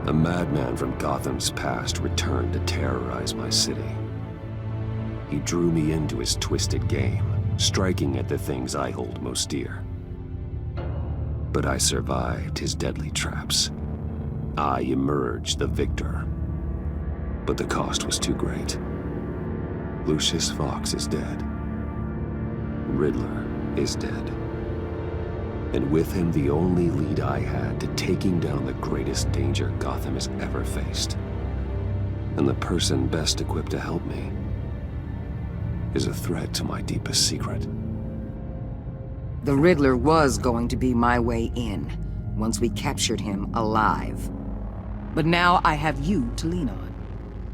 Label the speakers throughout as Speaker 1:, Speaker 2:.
Speaker 1: A madman from Gotham's past returned to terrorize my city. He drew me into his twisted game, striking at the things I hold most dear. But I survived his deadly traps. I emerged the victor. But the cost was too great. Lucius Fox is dead. Riddler is dead. And with him, the only lead I had to taking down the greatest danger Gotham has ever faced. And the person best equipped to help me is a threat to my deepest secret.
Speaker 2: The Riddler was going to be my way in, once we captured him alive. But now I have you to lean on.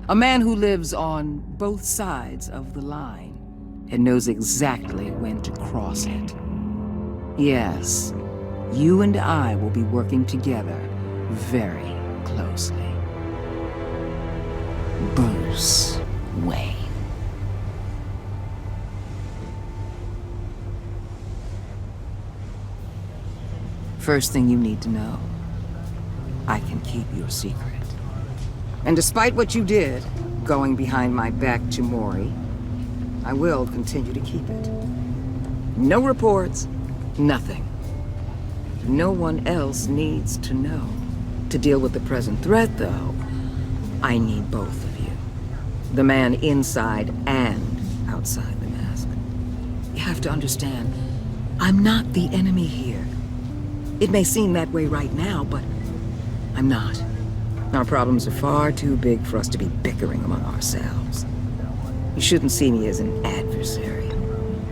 Speaker 2: A man who lives on both sides of the line and knows exactly when to cross it. Yes, you and I will be working together very closely. Bruce Wayne. First thing you need to know, I can keep your secret. And despite what you did, going behind my back to Mori, I will continue to keep it. No reports, nothing. No one else needs to know. To deal with the present threat, though, I need both of you. The man inside and outside the mask. You have to understand, I'm not the enemy here. It may seem that way right now, but I'm not. Our problems are far too big for us to be bickering among ourselves. You shouldn't see me as an adversary.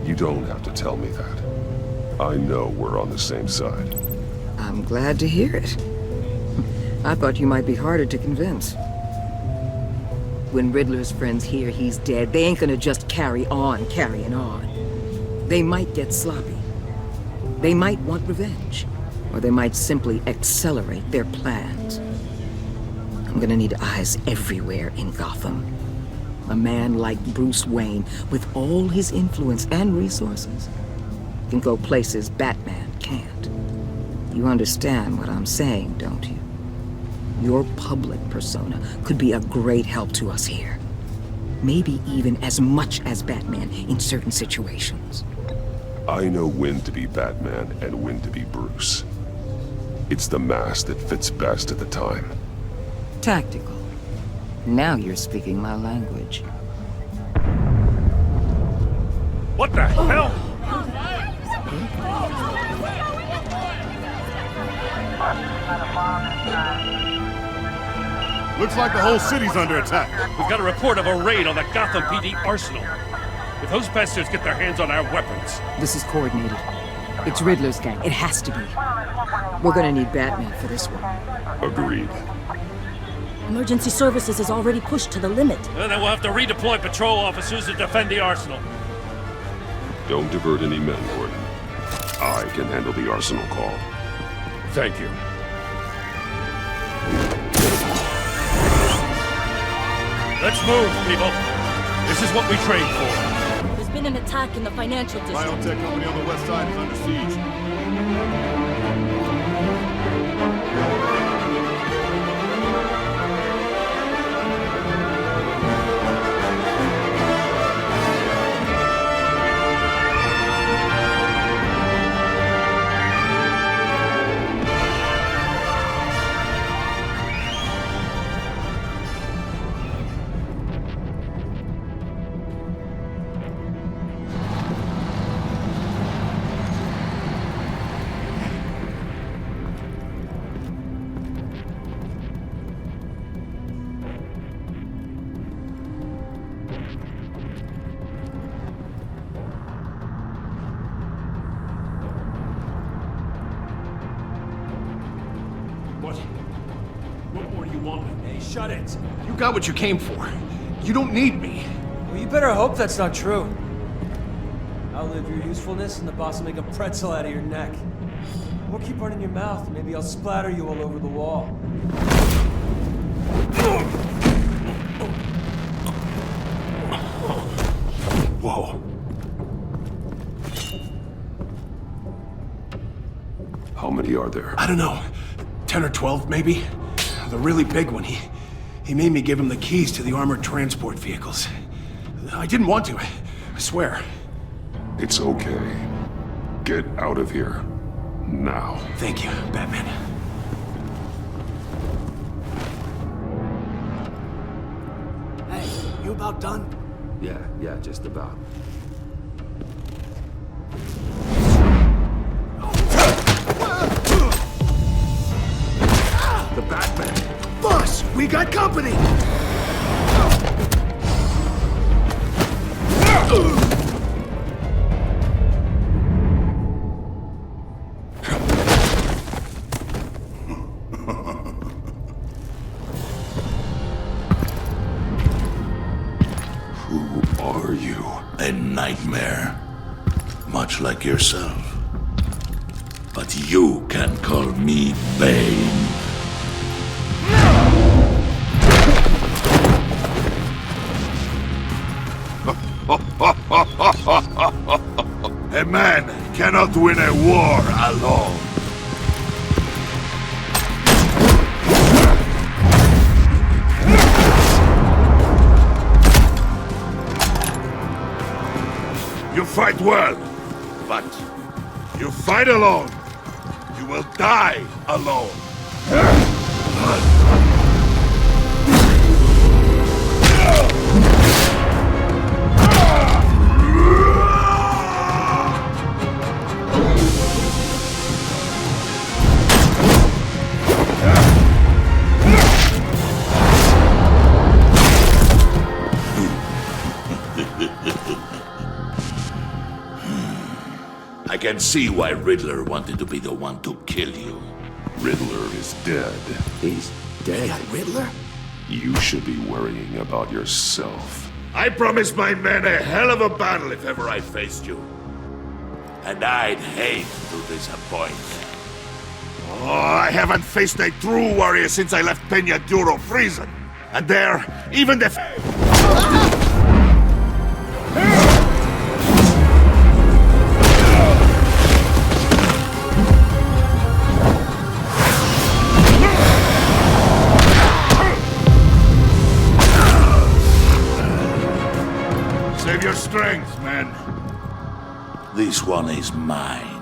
Speaker 1: You don't have to tell me that. I know we're on the same side.
Speaker 2: I'm glad to hear it. I thought you might be harder to convince. When Riddler's friends hear he's dead, they ain't gonna just carry on carrying on. They might get sloppy. They might want revenge. Or they might simply accelerate their plans. I'm gonna need eyes everywhere in Gotham. A man like Bruce Wayne, with all his influence and resources, can go places Batman can't. You understand what I'm saying, don't you? Your public persona could be a great help to us here. Maybe even as much as Batman in certain situations.
Speaker 1: I know when to be Batman and when to be Bruce. It's the mask that fits best at the time.
Speaker 2: Tactical. Now you're speaking my language.
Speaker 3: What the hell?
Speaker 4: Looks like the whole city's under attack.
Speaker 3: We've got a report of a raid on the Gotham PD arsenal. If those bastards get their hands on our weapons...
Speaker 2: This is coordinated. It's Riddler's gang. It has to be. We're gonna need Batman for this one.
Speaker 1: Agreed.
Speaker 5: Emergency services is already pushed to the limit.
Speaker 3: Then we'll have to redeploy patrol officers to defend the arsenal.
Speaker 1: Don't divert any men, Gordon. I can handle the arsenal call.
Speaker 3: Thank you. Let's move, people. This is what we trained for.
Speaker 5: There's been an attack in the financial district.
Speaker 4: Biotech company on the west side is under siege.
Speaker 3: What more do you want with me?
Speaker 6: Shut it.
Speaker 4: You got what you came for. You don't need me.
Speaker 6: Well, you better hope that's not true. Outlive your usefulness and the boss will make a pretzel out of your neck. Or keep running your mouth and maybe I'll splatter you all over the wall.
Speaker 1: Whoa. How many are there?
Speaker 4: I don't know. 10 or 12, maybe? The really big one. He made me give him the keys to the armored transport vehicles. I didn't want to, I swear.
Speaker 1: It's okay. Get out of here. Now.
Speaker 4: Thank you, Batman.
Speaker 7: Hey, you about done?
Speaker 1: Yeah, just about. The Batman!
Speaker 7: Boss, we got company!
Speaker 1: Who are you?
Speaker 8: A nightmare. Much like yourself. But you can call me Bane. A man cannot win a war alone. You fight well, but you fight alone. You will die alone. I can see why Riddler wanted to be the one to kill you.
Speaker 1: Riddler is dead.
Speaker 2: He's dead.
Speaker 7: Riddler?
Speaker 1: You should be worrying about yourself.
Speaker 8: I promised my men a hell of a battle if ever I faced you. And I'd hate to disappoint. Oh, I haven't faced a true warrior since I left Peña Duro prison. And there, even the... Save your strength, man. This one is mine.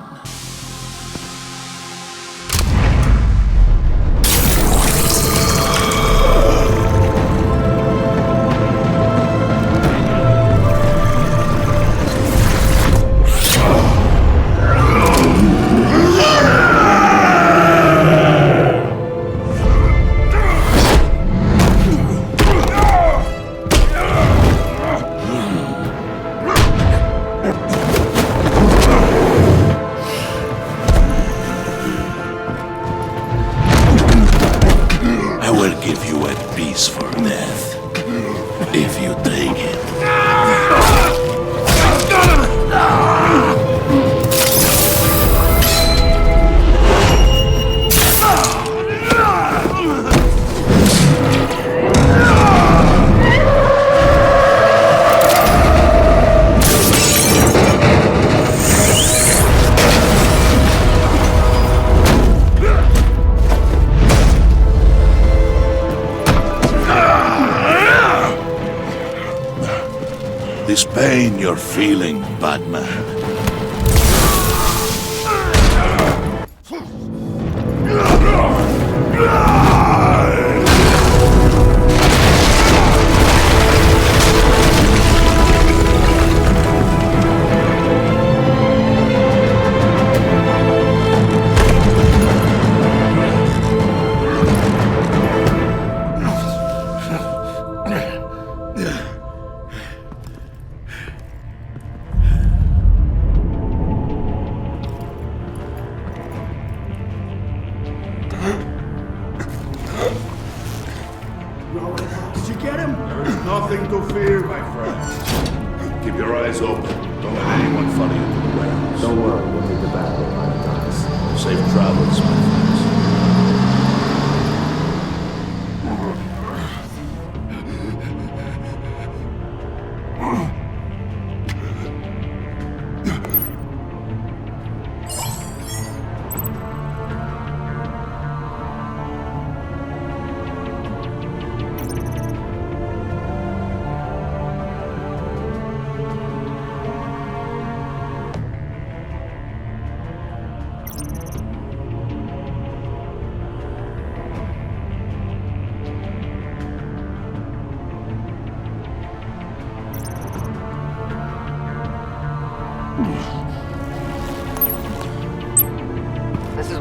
Speaker 8: This pain you're feeling, Batman.
Speaker 4: Did you get him?
Speaker 8: There is nothing to fear, my friend. Keep your eyes open. Don't let anyone follow you to the warehouse.
Speaker 1: Don't worry, we'll meet the Batman when it comes.
Speaker 8: Safe travels, my friends.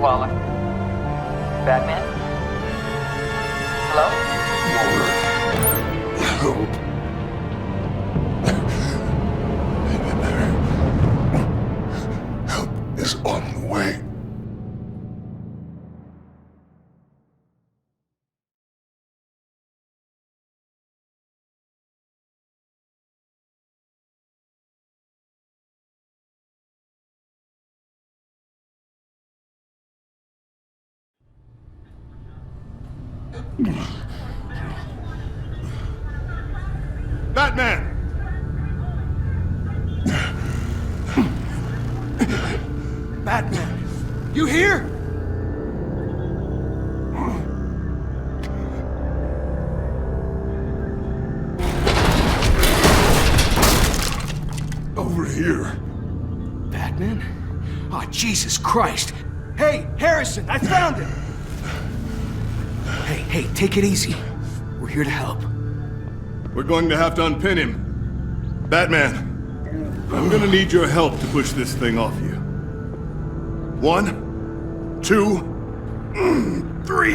Speaker 2: Waller. Batman? Hello?
Speaker 1: Help. Help is on the way.
Speaker 4: Batman! Batman! You here?
Speaker 1: Over here.
Speaker 7: Batman? Oh, Jesus Christ! Hey, Harrison, I found him! Hey, take it easy. We're here to help.
Speaker 4: We're going to have to unpin him. Batman, I'm gonna need your help to push this thing off you. 1, 2, 3.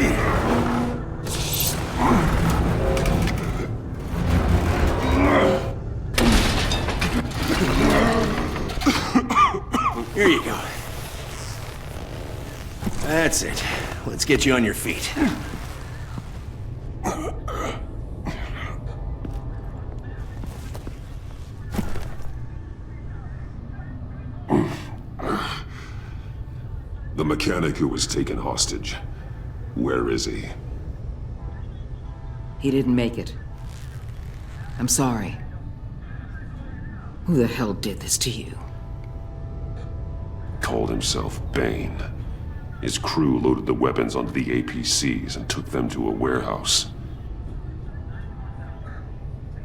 Speaker 7: Here you go. That's it. Let's get you on your feet.
Speaker 1: The mechanic who was taken hostage. Where is he?
Speaker 2: He didn't make it. I'm sorry. Who the hell did this to you?
Speaker 1: Called himself Bane. His crew loaded the weapons onto the APCs and took them to a warehouse.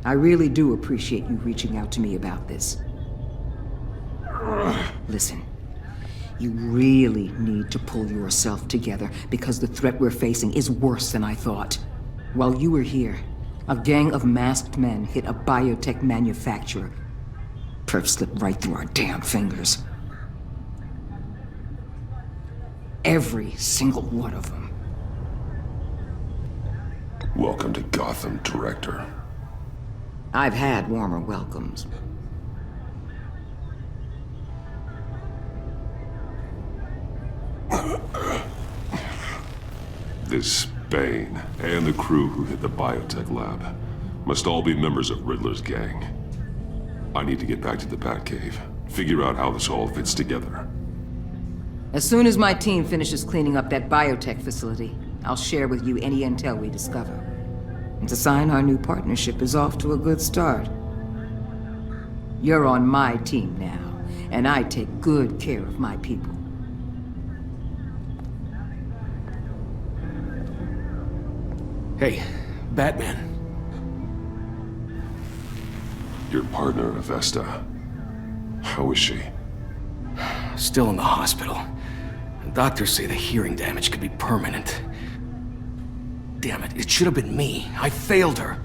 Speaker 2: I really do appreciate you reaching out to me about this. Listen, you really need to pull yourself together because the threat we're facing is worse than I thought. While you were here, a gang of masked men hit a biotech manufacturer. Perp slipped right through our damn fingers. Every single one of them.
Speaker 1: Welcome to Gotham, Director.
Speaker 2: I've had warmer welcomes.
Speaker 1: This Bane and the crew who hit the biotech lab must all be members of Riddler's gang. I need to get back to the Batcave, figure out how this all fits together.
Speaker 2: As soon as my team finishes cleaning up that biotech facility, I'll share with you any intel we discover. And to sign our new partnership is off to a good start. You're on my team now, and I take good care of my people.
Speaker 7: Hey, Batman.
Speaker 1: Your partner, Avesta. How is she?
Speaker 7: Still in the hospital. The doctors say the hearing damage could be permanent. Damn it, it should have been me. I failed her.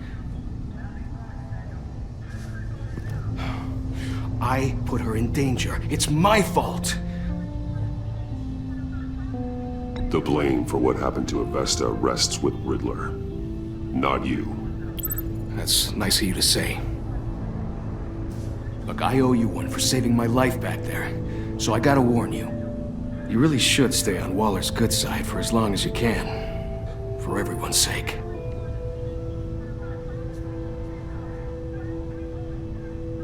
Speaker 7: I put her in danger. It's my fault.
Speaker 1: The blame for what happened to Avesta rests with Riddler, not you.
Speaker 7: That's nice of you to say. Look, I owe you one for saving my life back there, so I gotta warn you. You really should stay on Waller's good side for as long as you can. For everyone's sake.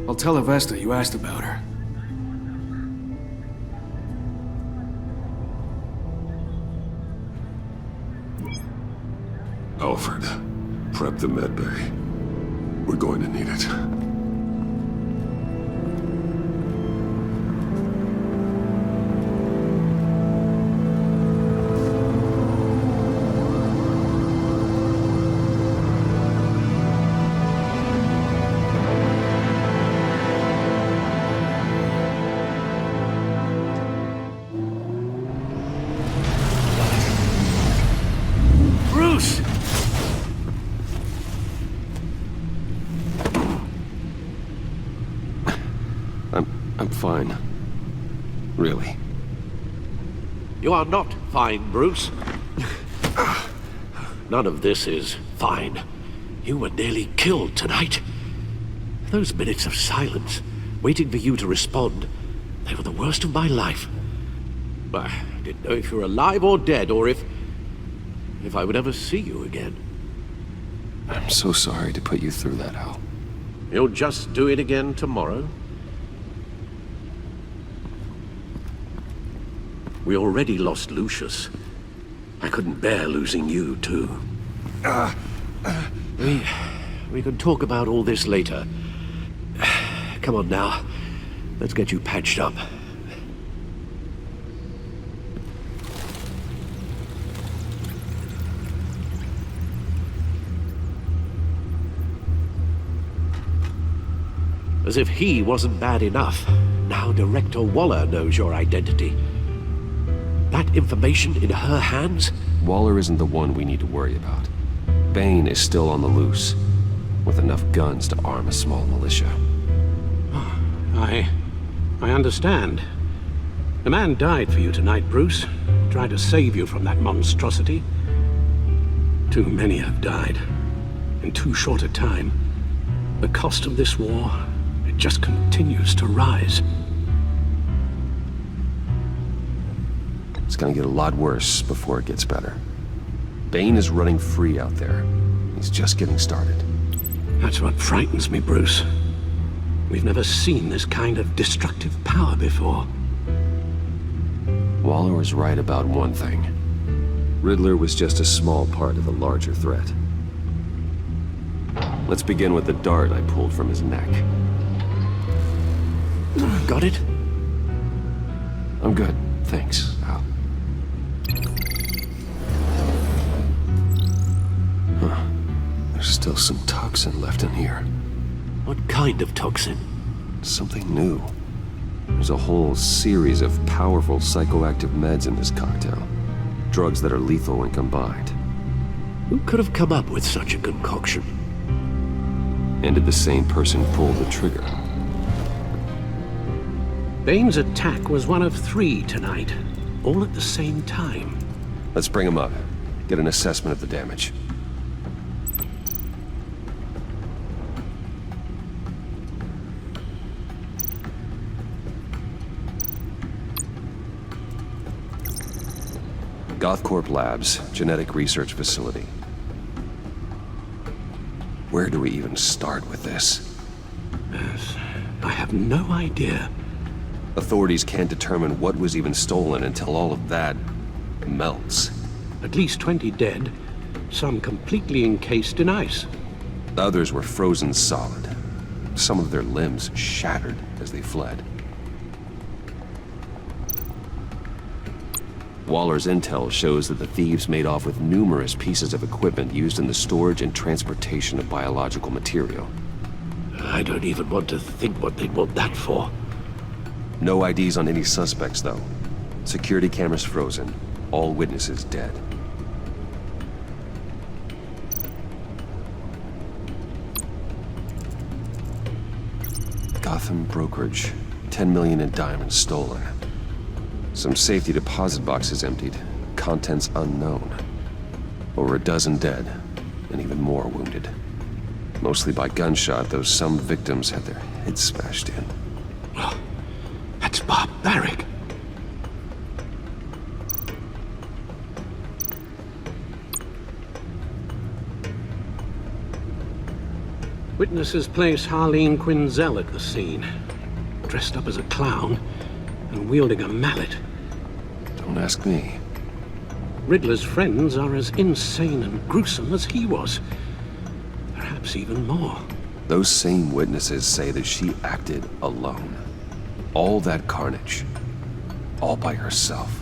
Speaker 7: I'll tell Avesta you asked about her.
Speaker 1: Alfred, prep the medbay. We're going to need it.
Speaker 7: Bruce!
Speaker 1: I'm fine. Really.
Speaker 7: You
Speaker 9: You are not fine, Bruce. None of this is fine. You were nearly killed tonight. Those minutes of silence, waiting for you to respond, they were the worst of my life. I didn't know if you were alive or dead, or if I would ever see you again.
Speaker 1: I'm so sorry to put you through that, Al.
Speaker 9: You'll just do it again tomorrow? We already lost Lucius. I couldn't bear losing you, too. We can talk about all this later. Come on now. Let's get you patched up. As if he wasn't bad enough, now Director Waller knows your identity. That information in her hands?
Speaker 1: Waller isn't the one we need to worry about. Bane is still on the loose, with enough guns to arm a small militia.
Speaker 9: I understand. The man died for you tonight, Bruce. Tried to save you from that monstrosity. Too many have died. In too short a time. The cost of this war, it just continues to rise.
Speaker 1: It's gonna get a lot worse before it gets better. Bane is running free out there. He's just getting started.
Speaker 9: That's what frightens me, Bruce. We've never seen this kind of destructive power before.
Speaker 1: Waller was right about one thing. Riddler was just a small part of the larger threat. Let's begin with the dart I pulled from his neck.
Speaker 9: Got it?
Speaker 1: I'm good, thanks, Al. Huh. There's still some toxin left in here.
Speaker 9: What kind of toxin?
Speaker 1: Something new. There's a whole series of powerful psychoactive meds in this cocktail. Drugs that are lethal when combined.
Speaker 9: Who could have come up with such a concoction?
Speaker 1: And did the same person pull the trigger?
Speaker 9: Bane's attack was one of 3 tonight, all at the same time.
Speaker 1: Let's bring him up. Get an assessment of the damage. Gothcorp Labs, genetic research facility. Where do we even start with this?
Speaker 9: Yes, I have no idea.
Speaker 1: Authorities can't determine what was even stolen until all of that melts.
Speaker 9: At least 20 dead, some completely encased in ice.
Speaker 1: Others were frozen solid. Some of their limbs shattered as they fled. Waller's intel shows that the thieves made off with numerous pieces of equipment used in the storage and transportation of biological material.
Speaker 9: I don't even want to think what they'd want that for.
Speaker 1: No IDs on any suspects, though. Security cameras frozen. All witnesses dead. Gotham brokerage. 10 million in diamonds stolen. Some safety deposit boxes emptied. Contents unknown. Over a dozen dead, and even more wounded. Mostly by gunshot, though some victims had their heads smashed in.
Speaker 9: Oh, that's barbaric. Witnesses place Harleen Quinzel at the scene, dressed up as a clown and wielding a mallet.
Speaker 1: Don't ask me.
Speaker 9: Riddler's friends are as insane and gruesome as he was. Perhaps even more.
Speaker 1: Those same witnesses say that she acted alone. All that carnage. All by herself.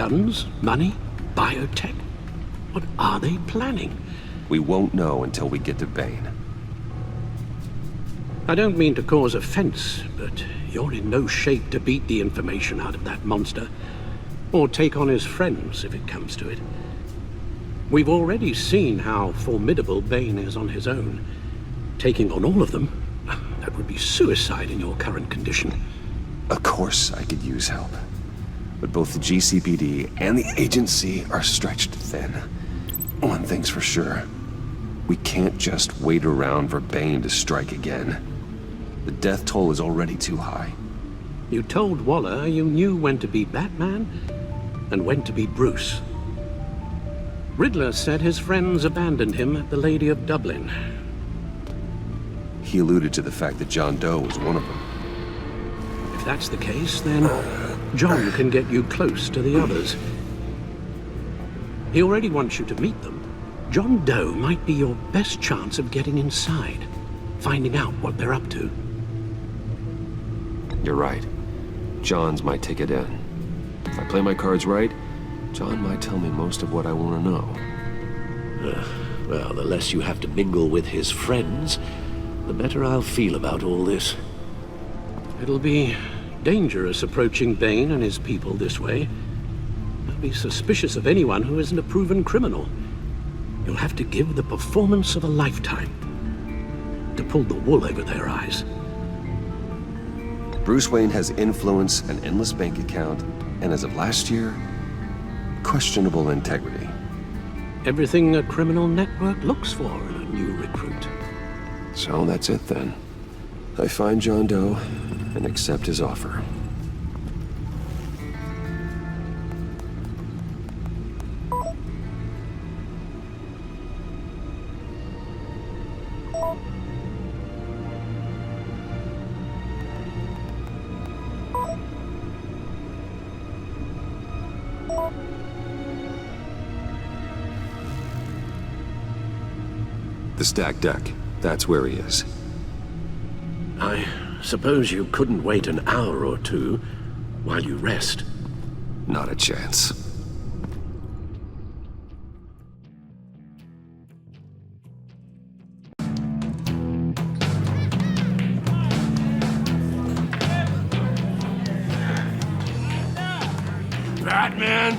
Speaker 9: Guns? Money? Biotech? What are they planning?
Speaker 1: We won't know until we get to Bane.
Speaker 9: I don't mean to cause offense, but you're in no shape to beat the information out of that monster, or take on his friends if it comes to it. We've already seen how formidable Bane is on his own. Taking on all of them, that would be suicide in your current condition.
Speaker 1: Of course I could use help. But both the GCPD and the agency are stretched thin. One thing's for sure. We can't just wait around for Bane to strike again. The death toll is already too high.
Speaker 9: You told Waller you knew when to be Batman and when to be Bruce. Riddler said his friends abandoned him at the Lady of Dublin.
Speaker 1: He alluded to the fact that John Doe was one of them.
Speaker 9: If that's the case, then John can get you close to the others. He already wants you to meet them. John Doe might be your best chance of getting inside, finding out what they're up to.
Speaker 1: You're right. John's my ticket in. If I play my cards right, John might tell me most of what I want to know.
Speaker 10: Well, the less you have to mingle with his friends, the better I'll feel about all this.
Speaker 9: It'll be dangerous approaching Bane and his people this way. I'll be suspicious of anyone who isn't a proven criminal. You'll have to give the performance of a lifetime to pull the wool over their eyes.
Speaker 1: Bruce Wayne has influence, an endless bank account, and as of last year, questionable integrity.
Speaker 9: Everything a criminal network looks for in a new recruit.
Speaker 1: So that's it then. I find John Doe and accept his offer. The stacked deck. That's where he is.
Speaker 10: I suppose you couldn't wait an hour or two while you rest.
Speaker 1: Not a chance.
Speaker 3: Batman?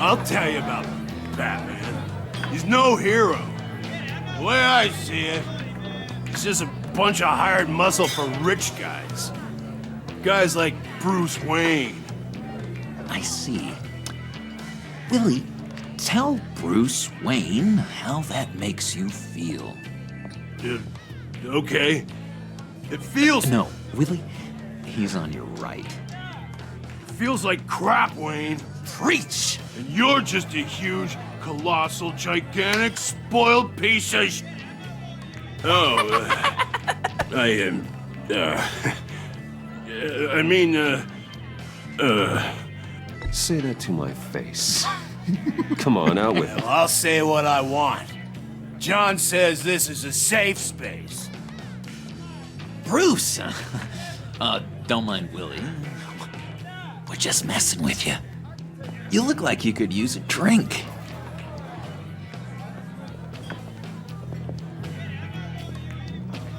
Speaker 3: I'll tell you about Batman. He's no hero. The way I see it, he's just a bunch of hired muscle for rich guys. Guys like Bruce Wayne.
Speaker 11: I see. Willie, tell Bruce Wayne how that makes you feel.
Speaker 3: Okay. It feels...
Speaker 11: No, Willie, he's on your right.
Speaker 3: It feels like crap, Wayne.
Speaker 11: Preach!
Speaker 3: And you're just a huge, colossal, gigantic, spoiled piece of
Speaker 1: Say that to my face. Come on, out with it.
Speaker 3: I'll say what I want. John says this is a safe space.
Speaker 11: Bruce! Don't mind Willie. We're just messing with you. You look like you could use a drink.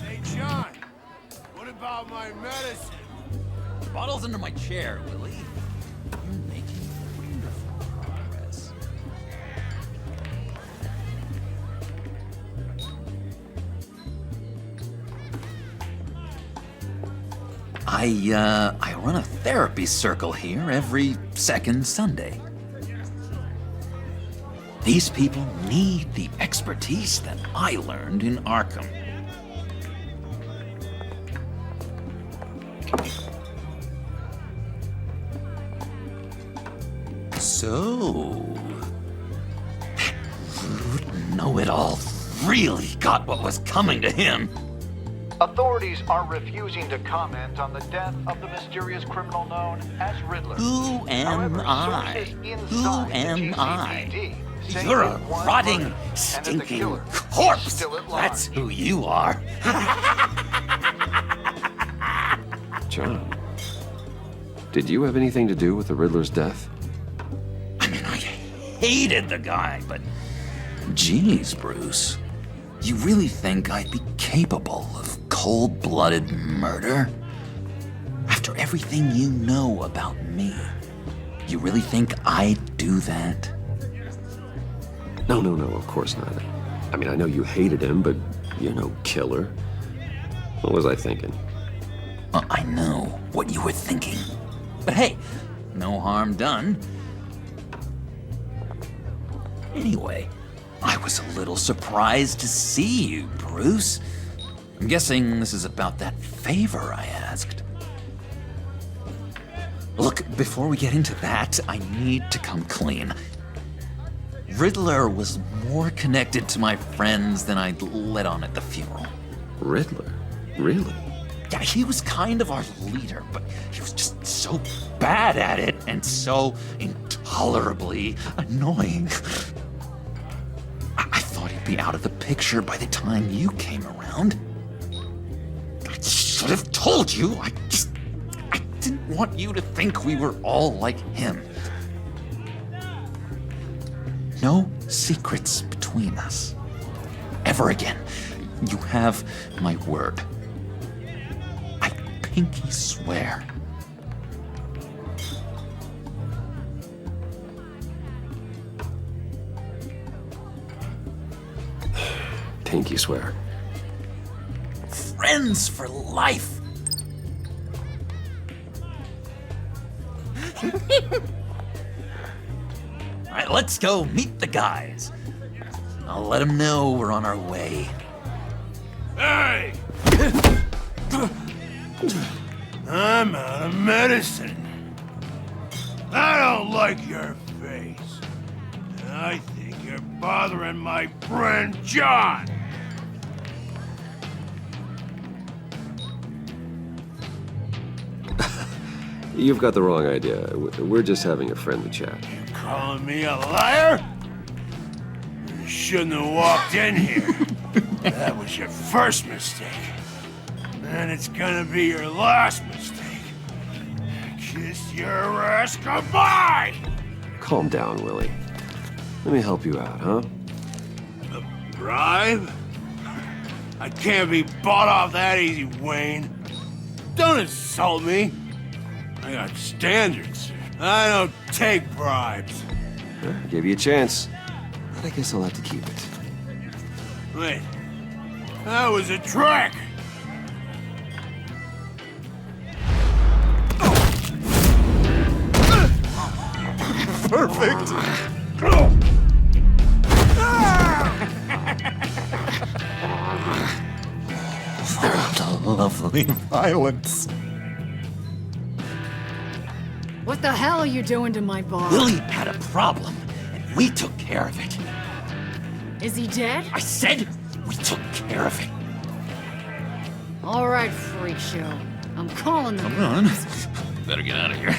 Speaker 3: Hey, John, what about my medicine?
Speaker 11: Bottle's under my chair, Willie. You're making wonderful progress. I run a therapy circle here every second Sunday. These people need the expertise that I learned in Arkham. So, Know-It-All really got what was coming to him.
Speaker 12: Authorities are refusing to comment on the death of the mysterious criminal known as Riddler.
Speaker 11: Who am I? Who am I? You're a rotting, stinking corpse! That's who you are!
Speaker 1: John, Did you have anything to do with the Riddler's death?
Speaker 11: I mean, I hated the guy, but... Geez, Bruce. You really think I'd be capable of cold-blooded murder? After everything you know about me, you really think I'd do that?
Speaker 1: No, of course not. I mean, I know you hated him, but you're no killer. What was I thinking?
Speaker 11: I know what you were thinking. But hey, no harm done. Anyway, I was a little surprised to see you, Bruce. I'm guessing this is about that favor I asked. Look, before we get into that, I need to come clean. Riddler was more connected to my friends than I'd let on at the funeral.
Speaker 1: Riddler? Really?
Speaker 11: Yeah, he was kind of our leader, but he was just so bad at it and so intolerably annoying. I thought he'd be out of the picture by the time you came around. I should have told you. I didn't want you to think we were all like him. No secrets between us. Ever again. You have my word. I pinky swear.
Speaker 1: Pinky swear.
Speaker 11: Friends for life. All right, let's go meet the guys. I'll let them know we're on our way.
Speaker 3: Hey! I'm out of medicine. I don't like your face. And I think you're bothering my friend John.
Speaker 1: You've got the wrong idea. We're just having a friendly chat.
Speaker 3: You calling me a liar? You shouldn't have walked in here. That was your first mistake. And it's gonna be your last mistake. Kiss your ass goodbye!
Speaker 1: Calm down, Willie. Let me help you out, huh?
Speaker 3: A bribe? I can't be bought off that easy, Wayne. Don't insult me. I got standards. I don't take bribes.
Speaker 1: I gave you a chance, but I guess I'll have to keep it.
Speaker 3: Wait. That was a trick!
Speaker 4: Perfect!
Speaker 11: Lovely violence.
Speaker 13: What the hell are you doing to my bar?
Speaker 11: Willie had a problem, and we took care of it.
Speaker 13: Is he dead?
Speaker 11: I said we took care of it.
Speaker 13: All right, freak show. I'm calling them.
Speaker 11: Come on. Better get out of here.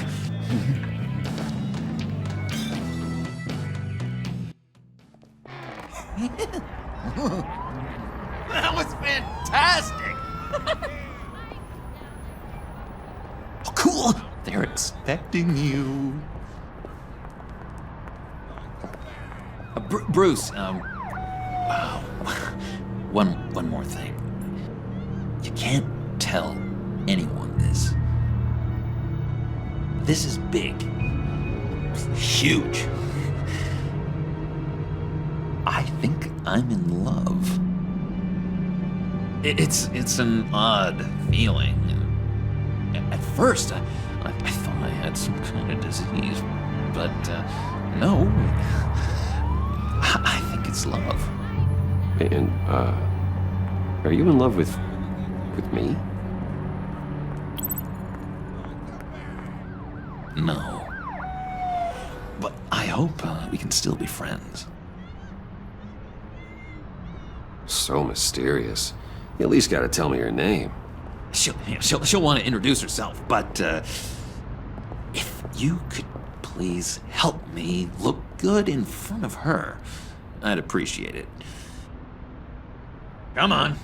Speaker 11: That was fantastic! Oh, cool! They're expecting you. Bruce, one more thing. You can't tell anyone this. This is big. Huge. I think I'm in love. It's an odd feeling. At first, I thought I had some kind of disease, but no. I think it's love.
Speaker 1: And, are you in love with me?
Speaker 11: No. But I hope we can still be friends.
Speaker 1: So mysterious. You at least gotta tell me her name.
Speaker 11: She'll want to introduce herself, but if you could please help me look good in front of her, I'd appreciate it. Come on.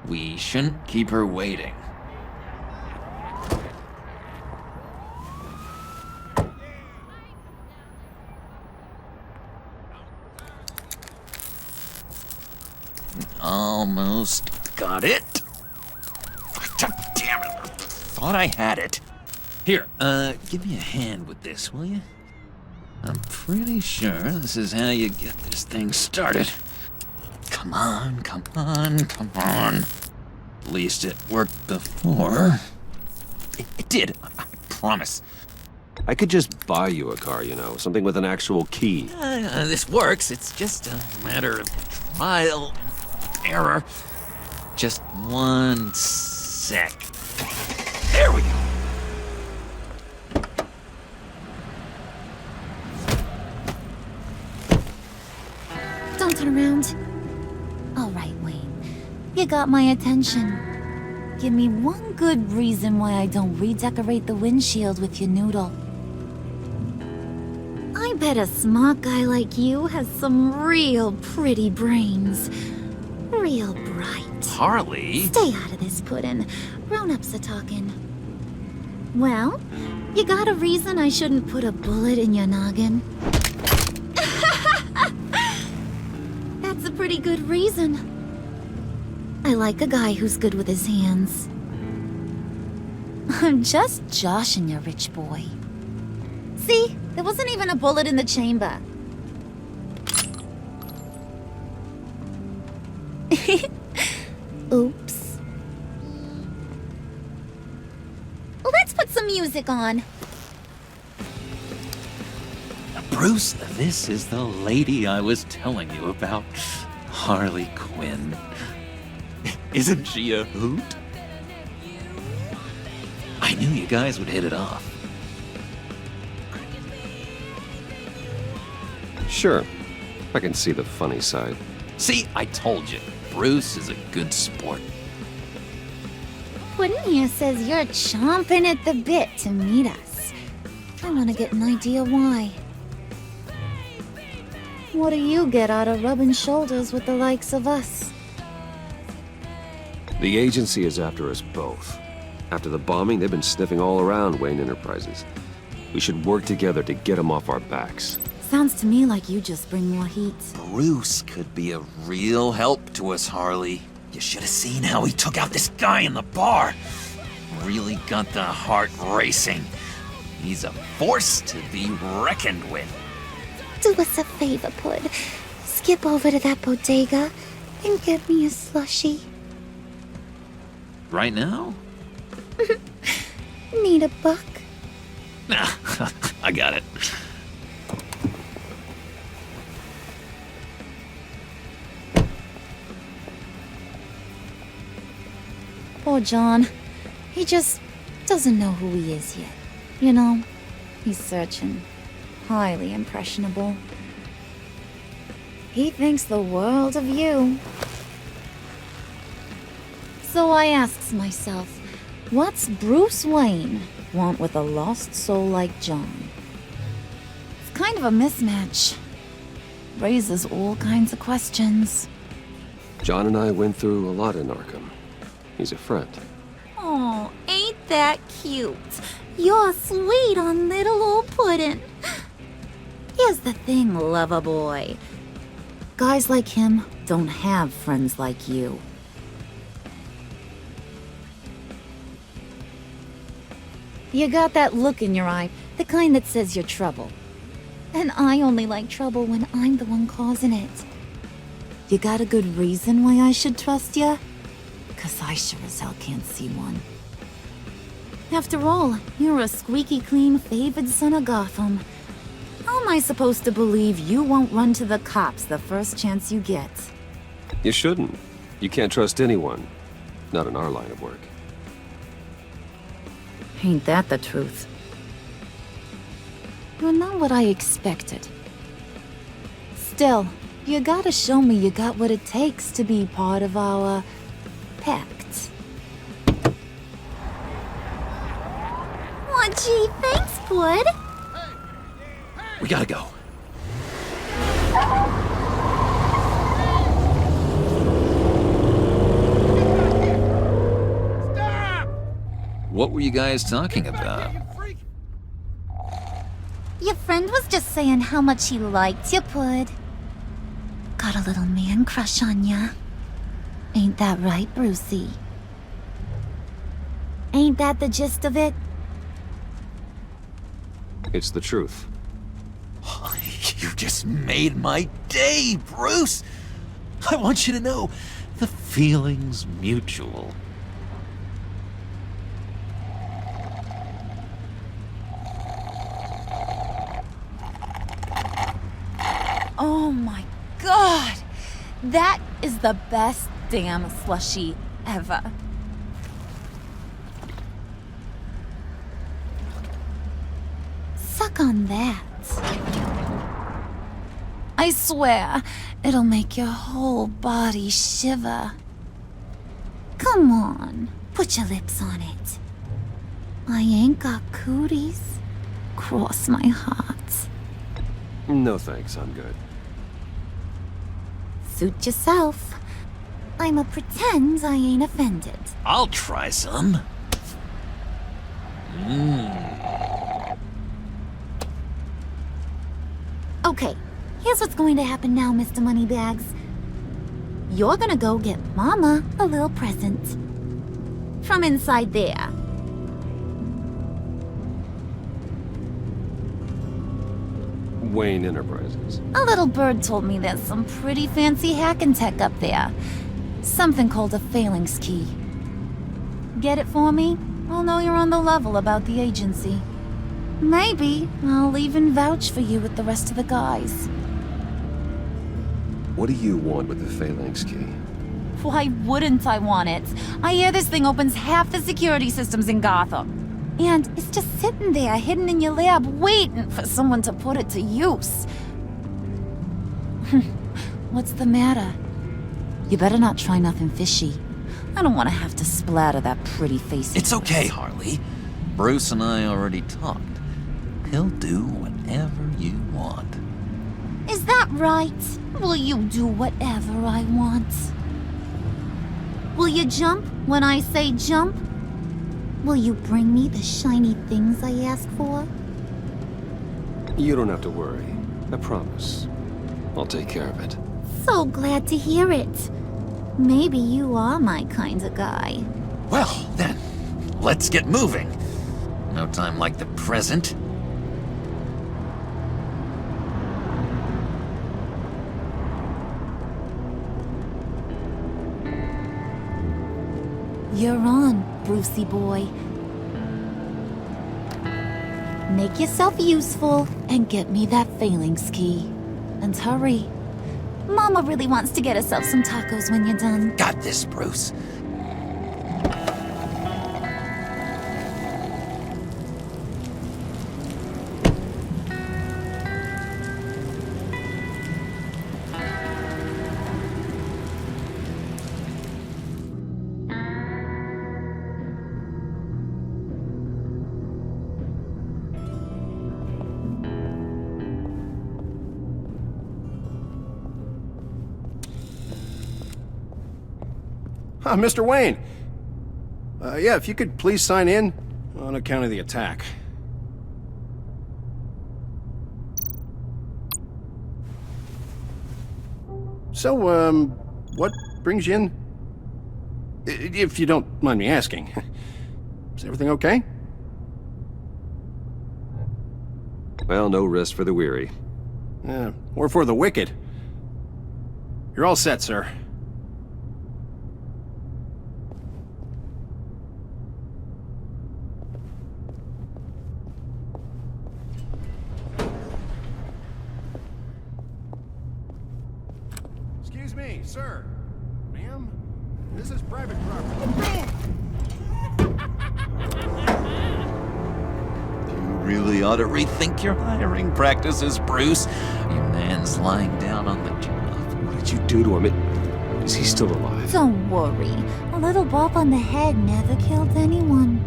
Speaker 11: We shouldn't keep her waiting. Almost got it. Damn it. Thought I had it. Here, give me a hand with this, will you? I'm pretty sure this is how you get this thing started. Come on, come on, come on. At least it worked before. It did, I promise.
Speaker 1: I could just buy you a car, something with an actual key.
Speaker 11: This works. It's just a matter of trial and error. Just 1 sec. There we go.
Speaker 14: Don't turn around. All right, Wayne. You got my attention. Give me one good reason why I don't redecorate the windshield with your noodle. I bet a smart guy like you has some real pretty brains. Real bright.
Speaker 11: Harley?
Speaker 14: Stay out of this, Puddin'. Grown-ups are talking. Well, you got a reason I shouldn't put a bullet in your noggin? That's a pretty good reason. I like a guy who's good with his hands. I'm just joshing you, rich boy. See? There wasn't even a bullet in the chamber. Oops. Let's put some music on.
Speaker 11: Bruce, this is the lady I was telling you about. Harley Quinn. Isn't she a hoot? I knew you guys would hit it off.
Speaker 1: Sure. I can see the funny side.
Speaker 11: See, I told you. Bruce is a good sport.
Speaker 14: Puddin' here says you're chomping at the bit to meet us. I want to get an idea why. What do you get out of rubbing shoulders with the likes of us?
Speaker 1: The agency is after us both. After the bombing, they've been sniffing all around Wayne Enterprises. We should work together to get them off our backs.
Speaker 14: Sounds to me like you just bring more heat.
Speaker 11: Bruce could be a real help to us, Harley. You should have seen how he took out this guy in the bar. Really got the heart racing. He's a force to be reckoned with.
Speaker 14: Do us a favor, Pud. Skip over to that bodega and get me a slushie.
Speaker 11: Right now?
Speaker 14: Need a buck?
Speaker 11: Nah, I got it.
Speaker 14: Poor John. He just doesn't know who he is yet. You know, he's searching. Highly impressionable. He thinks the world of you. So I asks myself, what's Bruce Wayne want with a lost soul like John? It's kind of a mismatch. Raises all kinds of questions.
Speaker 1: John and I went through a lot in Arkham. He's a friend.
Speaker 14: Oh, ain't that cute? You're sweet on little old Puddin'. Here's the thing, lover boy. Guys like him don't have friends like you. You got that look in your eye, the kind that says you're trouble. And I only like trouble when I'm the one causing it. You got a good reason why I should trust you? 'Cause I sure as hell can't see one. After all, you're a squeaky clean favored son of Gotham. How am I supposed to believe you won't run to the cops the first chance you get?
Speaker 1: You shouldn't. You can't trust anyone. Not in our line of work.
Speaker 14: Ain't that the truth? You're not what I expected. Still, you gotta show me you got what it takes to be part of our pact. Aw, gee, thanks, Bud.
Speaker 11: We gotta go.
Speaker 3: Stop!
Speaker 11: What were you guys talking about?
Speaker 14: Your friend was just saying how much he liked you, Bud. Got a little man crush on ya. Ain't that right, Brucey? Ain't that the gist of it?
Speaker 1: It's the truth.
Speaker 11: You just made my day, Bruce! I want you to know, the feeling's mutual.
Speaker 14: Oh my god! That is the best damn slushie ever. Suck on that. I swear, it'll make your whole body shiver. Come on, put your lips on it. I ain't got cooties. Cross my heart.
Speaker 1: No thanks, I'm good.
Speaker 14: Suit yourself. I'ma pretend I ain't offended.
Speaker 11: I'll try some.
Speaker 14: Okay, here's what's going to happen now, Mr. Moneybags. You're gonna go get Mama a little present. From inside there.
Speaker 1: Wayne Enterprises.
Speaker 14: A little bird told me there's some pretty fancy hacking tech up there. Something called a phalanx key. Get it for me? I'll know you're on the level about the agency. Maybe I'll even vouch for you with the rest of the guys.
Speaker 1: What do you want with the phalanx key?
Speaker 14: Why wouldn't I want it? I hear this thing opens half the security systems in Gotham. And it's just sitting there, hidden in your lab, waiting for someone to put it to use. What's the matter? You better not try nothing fishy. I don't want to have to splatter that pretty face.
Speaker 11: It's okay, Harley. Bruce and I already talked. He'll do whatever you want.
Speaker 14: Is that right? Will you do whatever I want? Will you jump when I say jump? Will you bring me the shiny things I ask for?
Speaker 1: You don't have to worry. I promise. I'll take care of it.
Speaker 14: So glad to hear it. Maybe you are my kind of guy.
Speaker 11: Well, then, let's get moving. No time like the present.
Speaker 14: You're on, Brucey boy. Make yourself useful and get me that phalanx key. And hurry. Mama really wants to get herself some tacos when you're done.
Speaker 11: Got this, Bruce.
Speaker 15: Mr. Wayne. Yeah, if you could please sign in on account of the attack. So, what brings you in? If you don't mind me asking. Is everything okay?
Speaker 1: Well, no rest for the weary.
Speaker 15: Or for the wicked. You're all set, sir. Excuse me, sir. Ma'am? This is private property.
Speaker 11: You really ought to rethink your hiring practices, Bruce. Your man's lying down on the job.
Speaker 1: What did you do to him? Is he still alive?
Speaker 14: Don't worry. A little bump on the head never killed anyone.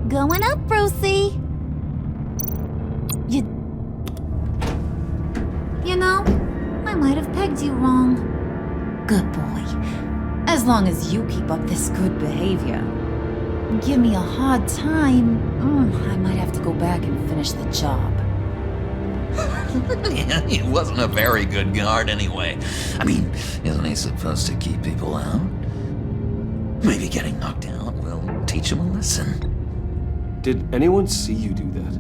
Speaker 14: Going up, Brucey. You know, I might have pegged you wrong. Good boy. As long as you keep up this good behavior. Give me a hard time, I might have to go back and finish the job.
Speaker 11: Yeah, he wasn't a very good guard anyway. I mean, isn't he supposed to keep people out? Maybe getting knocked out will teach him a lesson.
Speaker 1: Did anyone see you do that?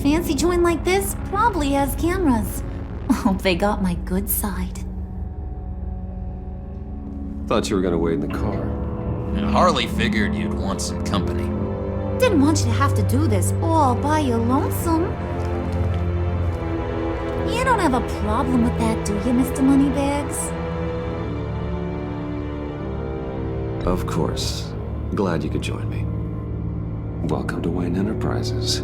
Speaker 14: Fancy joint like this probably has cameras. Hope they got my good side.
Speaker 1: Thought you were gonna wait in the car.
Speaker 11: And Harley figured you'd want some company.
Speaker 14: Didn't want you to have to do this all by your lonesome. You don't have a problem with that, do you, Mr. Moneybags?
Speaker 1: Of course. Glad you could join me. Welcome to Wayne Enterprises.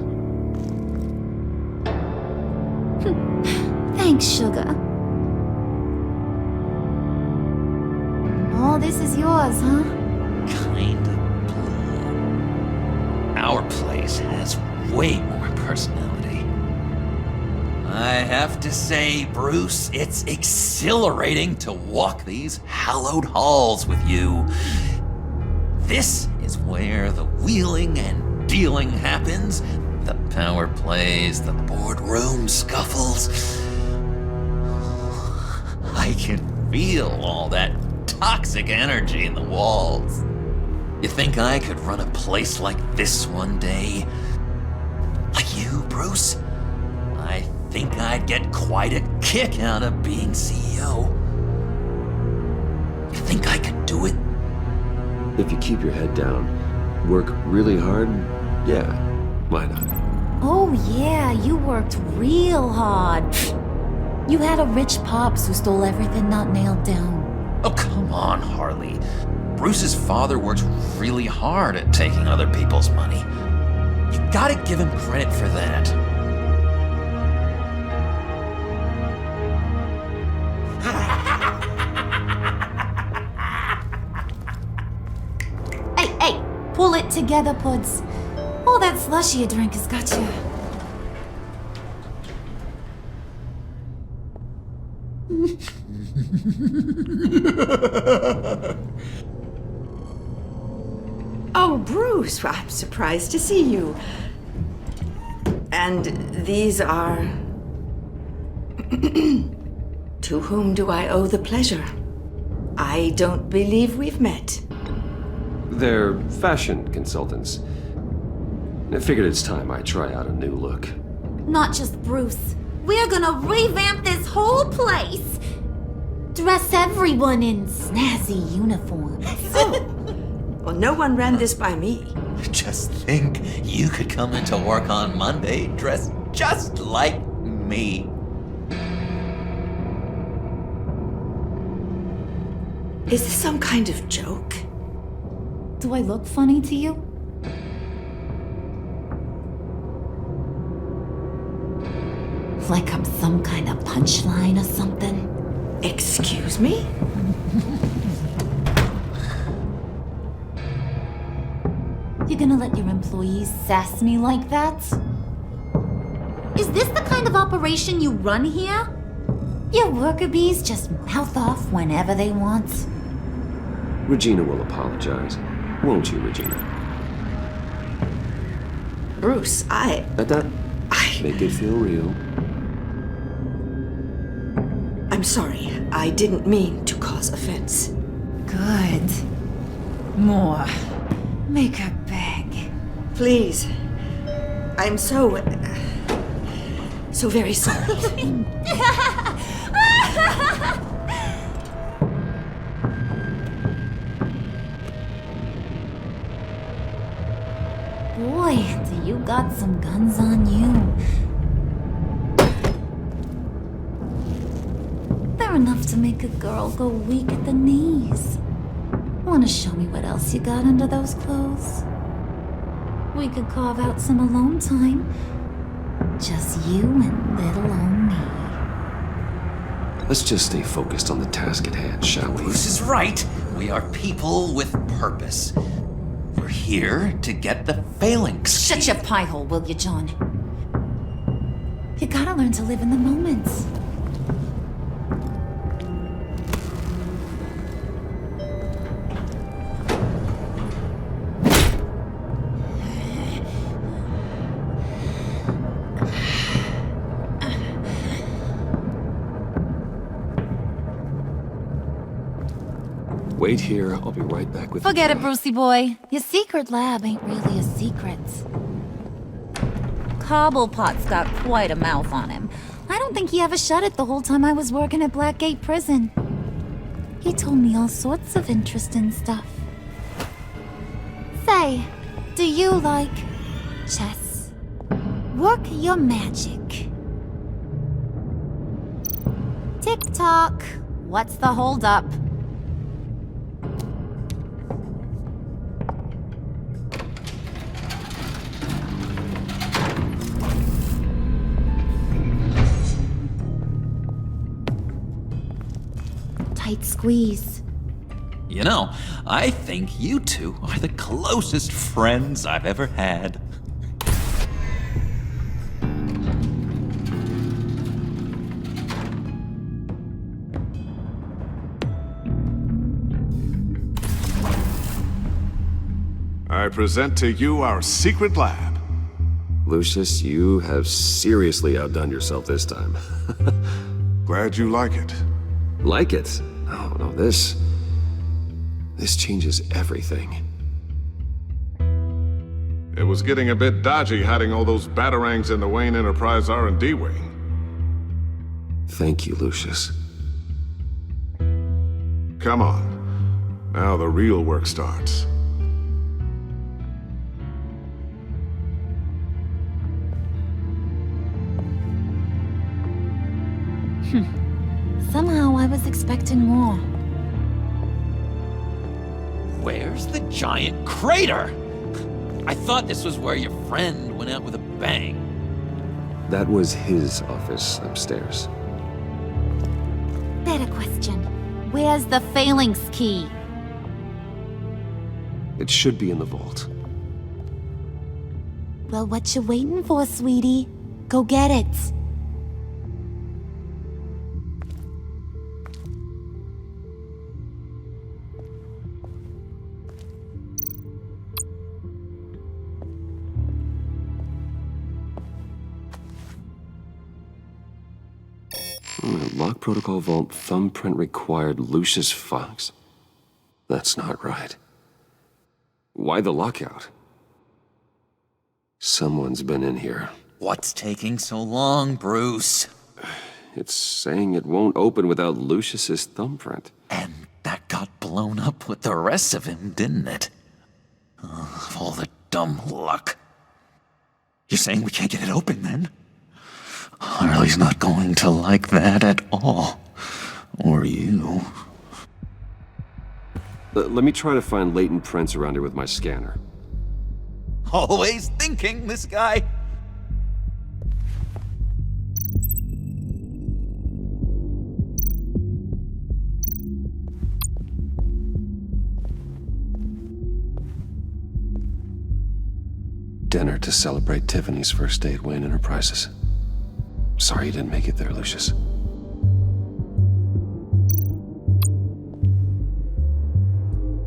Speaker 14: Thanks, sugar. All this is yours, huh?
Speaker 11: Kinda blue. Our place has way more personality. I have to say, Bruce, it's exhilarating to walk these hallowed halls with you. This is where the wheeling and dealing happens, the power plays, the boardroom scuffles. I can feel all that toxic energy in the walls. You think I could run a place like this one day? Like you, Bruce? I think I'd get quite a kick out of being CEO. You think I could do it?
Speaker 1: If you keep your head down, work really hard, yeah, why not?
Speaker 14: Oh yeah, you worked real hard. You had a rich pops who stole everything not nailed down.
Speaker 11: Oh, come on, Harley. Bruce's father worked really hard at taking other people's money. You gotta give him credit for that.
Speaker 14: Hey, pull it together, Puds. All that slushy you drink has got you.
Speaker 16: Oh, Bruce, I'm surprised to see you. And these are... To whom do I owe the pleasure? I don't believe we've met.
Speaker 1: They're fashion consultants. I figured it's time I try out a new look.
Speaker 14: Not just Bruce. We're gonna revamp this whole place. Dress everyone in snazzy uniforms.
Speaker 16: Well, no one ran this by me.
Speaker 11: Just think, you could come into work on Monday dressed just like me.
Speaker 16: Is this some kind of joke?
Speaker 14: Do I look funny to you? Like I'm some kind of punchline or something?
Speaker 16: Excuse me?
Speaker 14: You gonna let your employees sass me like that? Is this the kind of operation you run here? Your worker bees just mouth off whenever they want.
Speaker 1: Regina will apologize. Won't you, Regina?
Speaker 16: Bruce,
Speaker 1: That make it feel real.
Speaker 16: I'm sorry. I didn't mean to cause offense.
Speaker 13: Good. More. Make her beg.
Speaker 16: Please. I'm so very sorry.
Speaker 14: Boy, do you got some guns on you. They're enough to make a girl go weak at the knees. Wanna show me what else you got under those clothes? We could carve out some alone time. Just you and little old me.
Speaker 1: Let's just stay focused on the task at hand, shall we?
Speaker 11: Bruce is right. We are people with purpose. We're here to get the phalanx.
Speaker 14: Shut your pie hole, will you, John? You gotta learn to live in the moment.
Speaker 1: Wait here, I'll be right back with
Speaker 14: Forget
Speaker 1: you.
Speaker 14: it, Brucey boy. Your secret lab ain't really a secret. Cobblepot's got quite a mouth on him. I don't think he ever shut it the whole time I was working at Blackgate Prison. He told me all sorts of interesting stuff. Say, do you like chess? Work your magic. Tick-tock. What's the holdup? Tight squeeze.
Speaker 11: You know, I think you two are the closest friends I've ever had.
Speaker 4: I present to you our secret lab.
Speaker 1: Lucius, you have seriously outdone yourself this time.
Speaker 4: Glad you like it.
Speaker 1: Like it? Oh, no, this changes everything.
Speaker 4: It was getting a bit dodgy hiding all those batarangs in the Wayne Enterprise R&D wing.
Speaker 1: Thank you, Lucius.
Speaker 4: Come on. Now the real work starts.
Speaker 14: Somehow I was expecting more.
Speaker 11: Where's the giant crater? I thought this was where your friend went out with a bang.
Speaker 1: That was his office upstairs.
Speaker 14: Better question. Where's the phalanx key?
Speaker 1: It should be in the vault.
Speaker 14: Well, what you waiting for, sweetie? Go get it.
Speaker 1: Lock protocol vault thumbprint required Lucius Fox? That's not right. Why the lockout? Someone's been in here.
Speaker 11: What's taking so long, Bruce?
Speaker 1: It's saying it won't open without Lucius's thumbprint.
Speaker 11: And that got blown up with the rest of him, didn't it? All the dumb luck. You're saying we can't get it open, then? Harley's not going to like that at all. Or you.
Speaker 1: Let me try to find latent prints around here with my scanner.
Speaker 11: Always thinking, this guy.
Speaker 1: Dinner to celebrate Tiffany's first day at Wayne Enterprises. Sorry you didn't make it there, Lucius.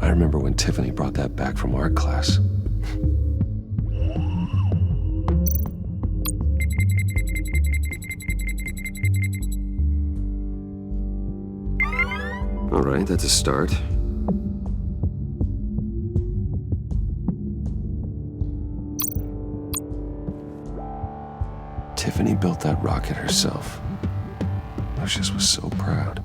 Speaker 1: I remember when Tiffany brought that back from art class. All right, that's a start. Tiffany built that rocket herself. Lucius was so proud.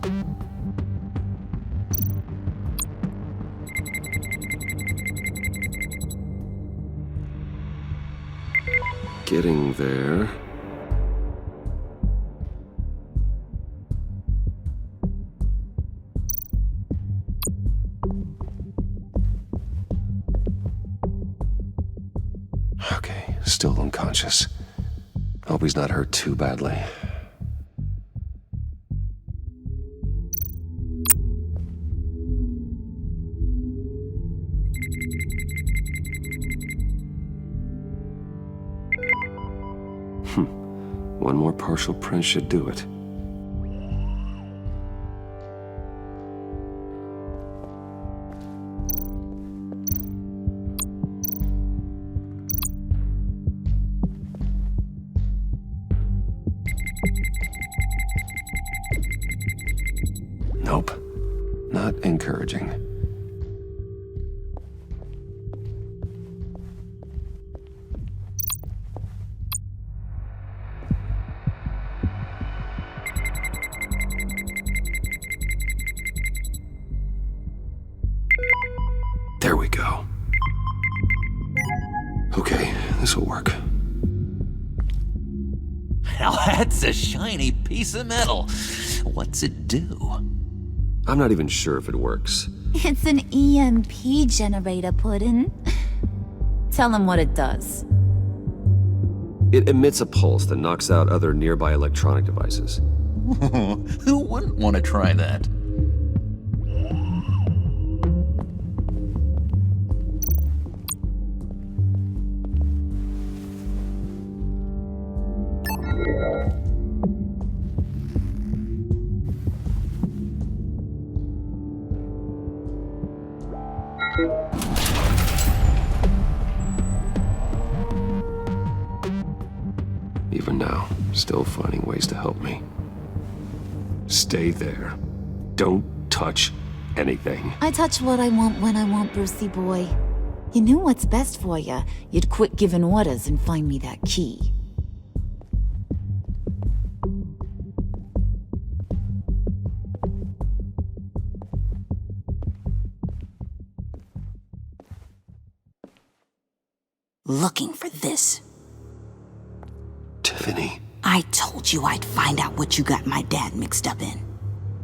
Speaker 1: Getting there. Okay, still unconscious. Hope he's not hurt too badly. One more partial print should do it. Nope. Not encouraging. There we go. Okay, this'll work.
Speaker 11: Now that's a shiny piece of metal. What's it do?
Speaker 1: I'm not even sure if it works.
Speaker 14: It's an EMP generator, Puddin'. Tell him what it does.
Speaker 1: It emits a pulse that knocks out other nearby electronic devices.
Speaker 11: Who wouldn't want to try that?
Speaker 1: Even now, still finding ways to help me. Stay there. Don't touch anything.
Speaker 14: I touch what I want when I want, Brucey boy. You knew what's best for you. You'd quit giving orders and find me that key.
Speaker 17: Looking for this.
Speaker 1: Tiffany.
Speaker 17: I told you I'd find out what you got my dad mixed up in.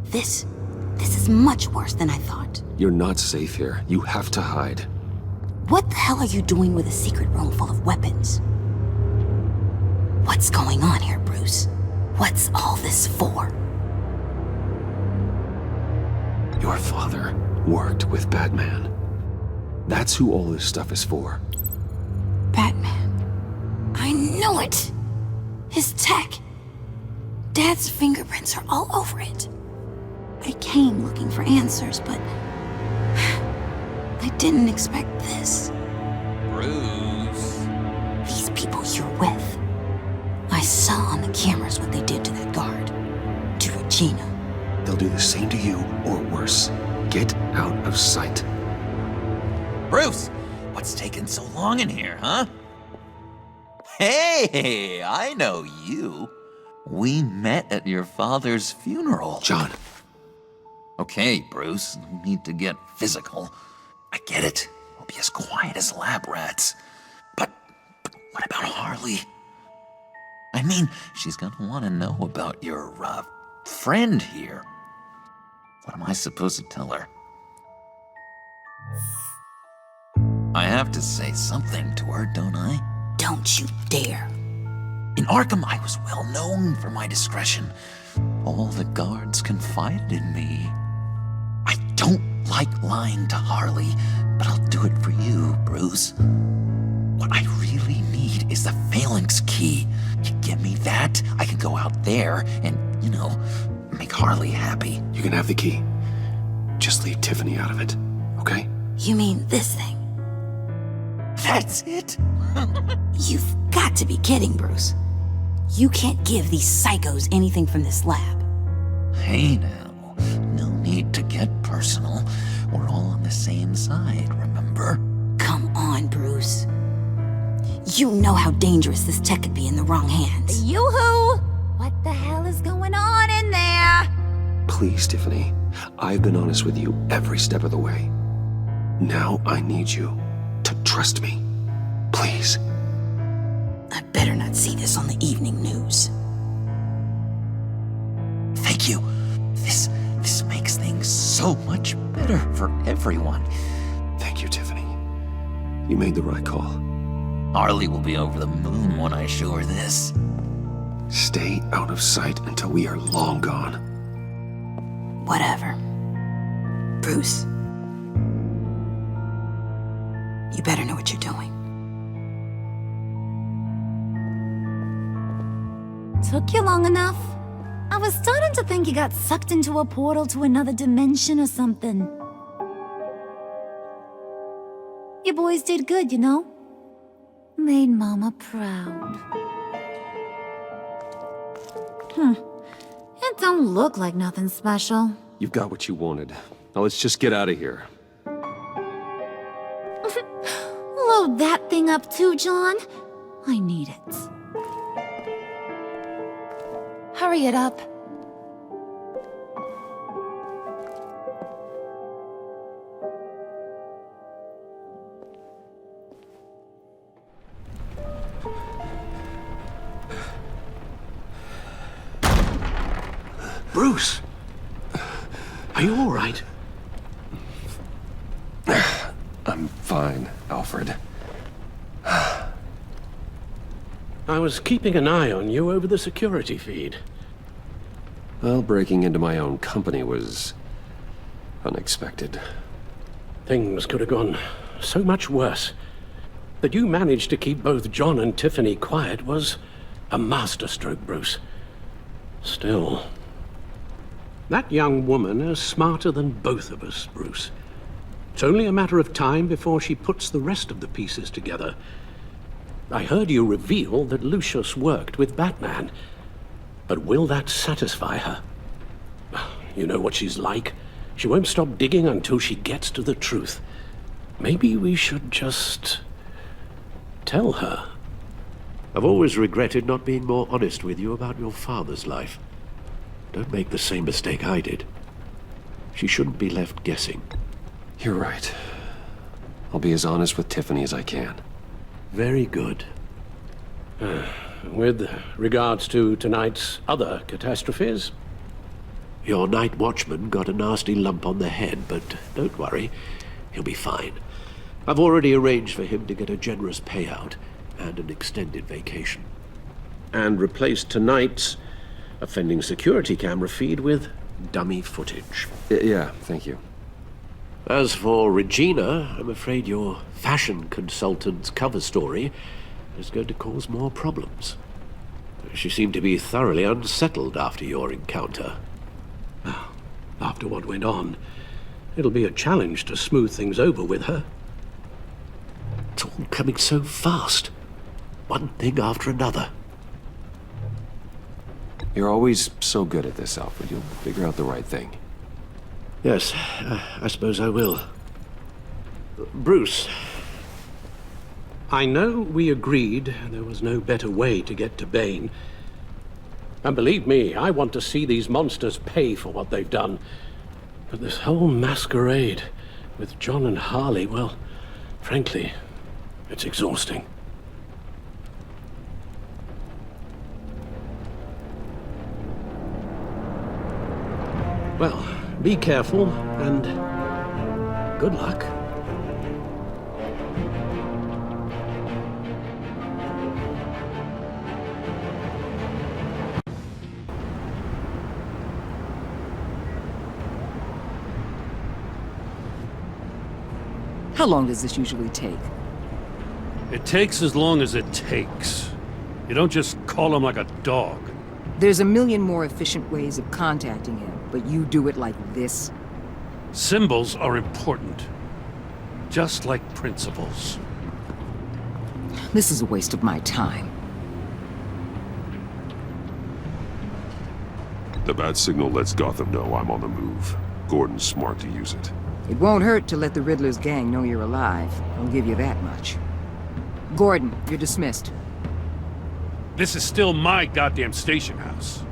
Speaker 17: This is much worse than I thought.
Speaker 1: You're not safe here. You have to hide.
Speaker 17: What the hell are you doing with a secret room full of weapons? What's going on here, Bruce? What's all this for?
Speaker 1: Your father worked with Batman. That's who all this stuff is for.
Speaker 17: Batman. I knew it! His tech. Dad's fingerprints are all over it. I came looking for answers, but I didn't expect this.
Speaker 11: Bruce.
Speaker 17: These people you're with. I saw on the cameras what they did to that guard. To Regina.
Speaker 1: They'll do the same to you, or worse. Get out of sight.
Speaker 11: Bruce, what's taking so long in here, huh? Hey, I know you. We met at your father's funeral.
Speaker 1: John.
Speaker 11: Okay, Bruce, no need to get physical. I get it. We'll be as quiet as lab rats. But what about Harley? I mean, she's gonna want to know about your, friend here. What am I supposed to tell her? I have to say something to her, don't I?
Speaker 17: Don't you dare.
Speaker 11: In Arkham, I was well known for my discretion. All the guards confided in me. I don't like lying to Harley, but I'll do it for you, Bruce. What I really need is the phalanx key. You give me that, I can go out there and, make Harley happy.
Speaker 1: You can have the key. Just leave Tiffany out of it, okay?
Speaker 17: You mean this thing?
Speaker 11: That's it?
Speaker 17: You've got to be kidding, Bruce. You can't give these psychos anything from this lab.
Speaker 11: Hey now, no need to get personal. We're all on the same side, remember?
Speaker 17: Come on, Bruce. You know how dangerous this tech could be in the wrong hands.
Speaker 14: Yoo-hoo! What the hell is going on in there?
Speaker 1: Please, Tiffany. I've been honest with you every step of the way. Now I need you to trust me. Please.
Speaker 17: I better not see this on the evening news.
Speaker 11: Thank you. This makes things so much better for everyone.
Speaker 1: Thank you, Tiffany. You made the right call.
Speaker 11: Harley will be over the moon when I show her this.
Speaker 1: Stay out of sight until we are long gone.
Speaker 17: Whatever. Bruce. You better know what you're doing.
Speaker 14: Took you long enough? I was starting to think you got sucked into a portal to another dimension or something. You boys did good, you know? Made Mama proud. It don't look like nothing special.
Speaker 1: You've got what you wanted. Now let's just get out of here.
Speaker 14: Load that thing up too, John. I need it. Hurry it up.
Speaker 10: Are you all right?
Speaker 1: I'm fine, Alfred.
Speaker 10: I was keeping an eye on you over the security feed.
Speaker 1: Well, breaking into my own company was unexpected.
Speaker 10: Things could have gone so much worse. That you managed to keep both John and Tiffany quiet was a masterstroke, Bruce. Still, that young woman is smarter than both of us, Bruce. It's only a matter of time before she puts the rest of the pieces together. I heard you reveal that Lucius worked with Batman. But will that satisfy her? You know what she's like. She won't stop digging until she gets to the truth. Maybe we should just tell her. I've always regretted not being more honest with you about your father's life. Don't make the same mistake I did. She shouldn't be left guessing.
Speaker 1: You're right. I'll be as honest with Tiffany as I can.
Speaker 10: Very good. With regards to tonight's other catastrophes, your night watchman got a nasty lump on the head, but don't worry, he'll be fine. I've already arranged for him to get a generous payout and an extended vacation. And replaced tonight's offending security camera feed with dummy footage.
Speaker 1: Yeah, thank you.
Speaker 10: As for Regina, I'm afraid your fashion consultant's cover story is going to cause more problems. She seemed to be thoroughly unsettled after your encounter. After what went on, it'll be a challenge to smooth things over with her. It's all coming so fast. One thing after another.
Speaker 1: You're always so good at this, Alfred. You'll figure out the right thing.
Speaker 10: Yes, I suppose I will. Bruce, I know we agreed there was no better way to get to Bane. And believe me, I want to see these monsters pay for what they've done. But this whole masquerade with John and Harley, well, frankly, it's exhausting. Well, be careful, and good luck.
Speaker 2: How long does this usually take?
Speaker 3: It takes as long as it takes. You don't just call him like a dog.
Speaker 2: There's a million more efficient ways of contacting him, but you do it like this?
Speaker 3: Symbols are important. Just like principles.
Speaker 2: This is a waste of my time.
Speaker 1: The bat signal lets Gotham know I'm on the move. Gordon's smart to use it.
Speaker 2: It won't hurt to let the Riddler's gang know you're alive. I'll give you that much. Gordon, you're dismissed.
Speaker 3: This is still my goddamn station house.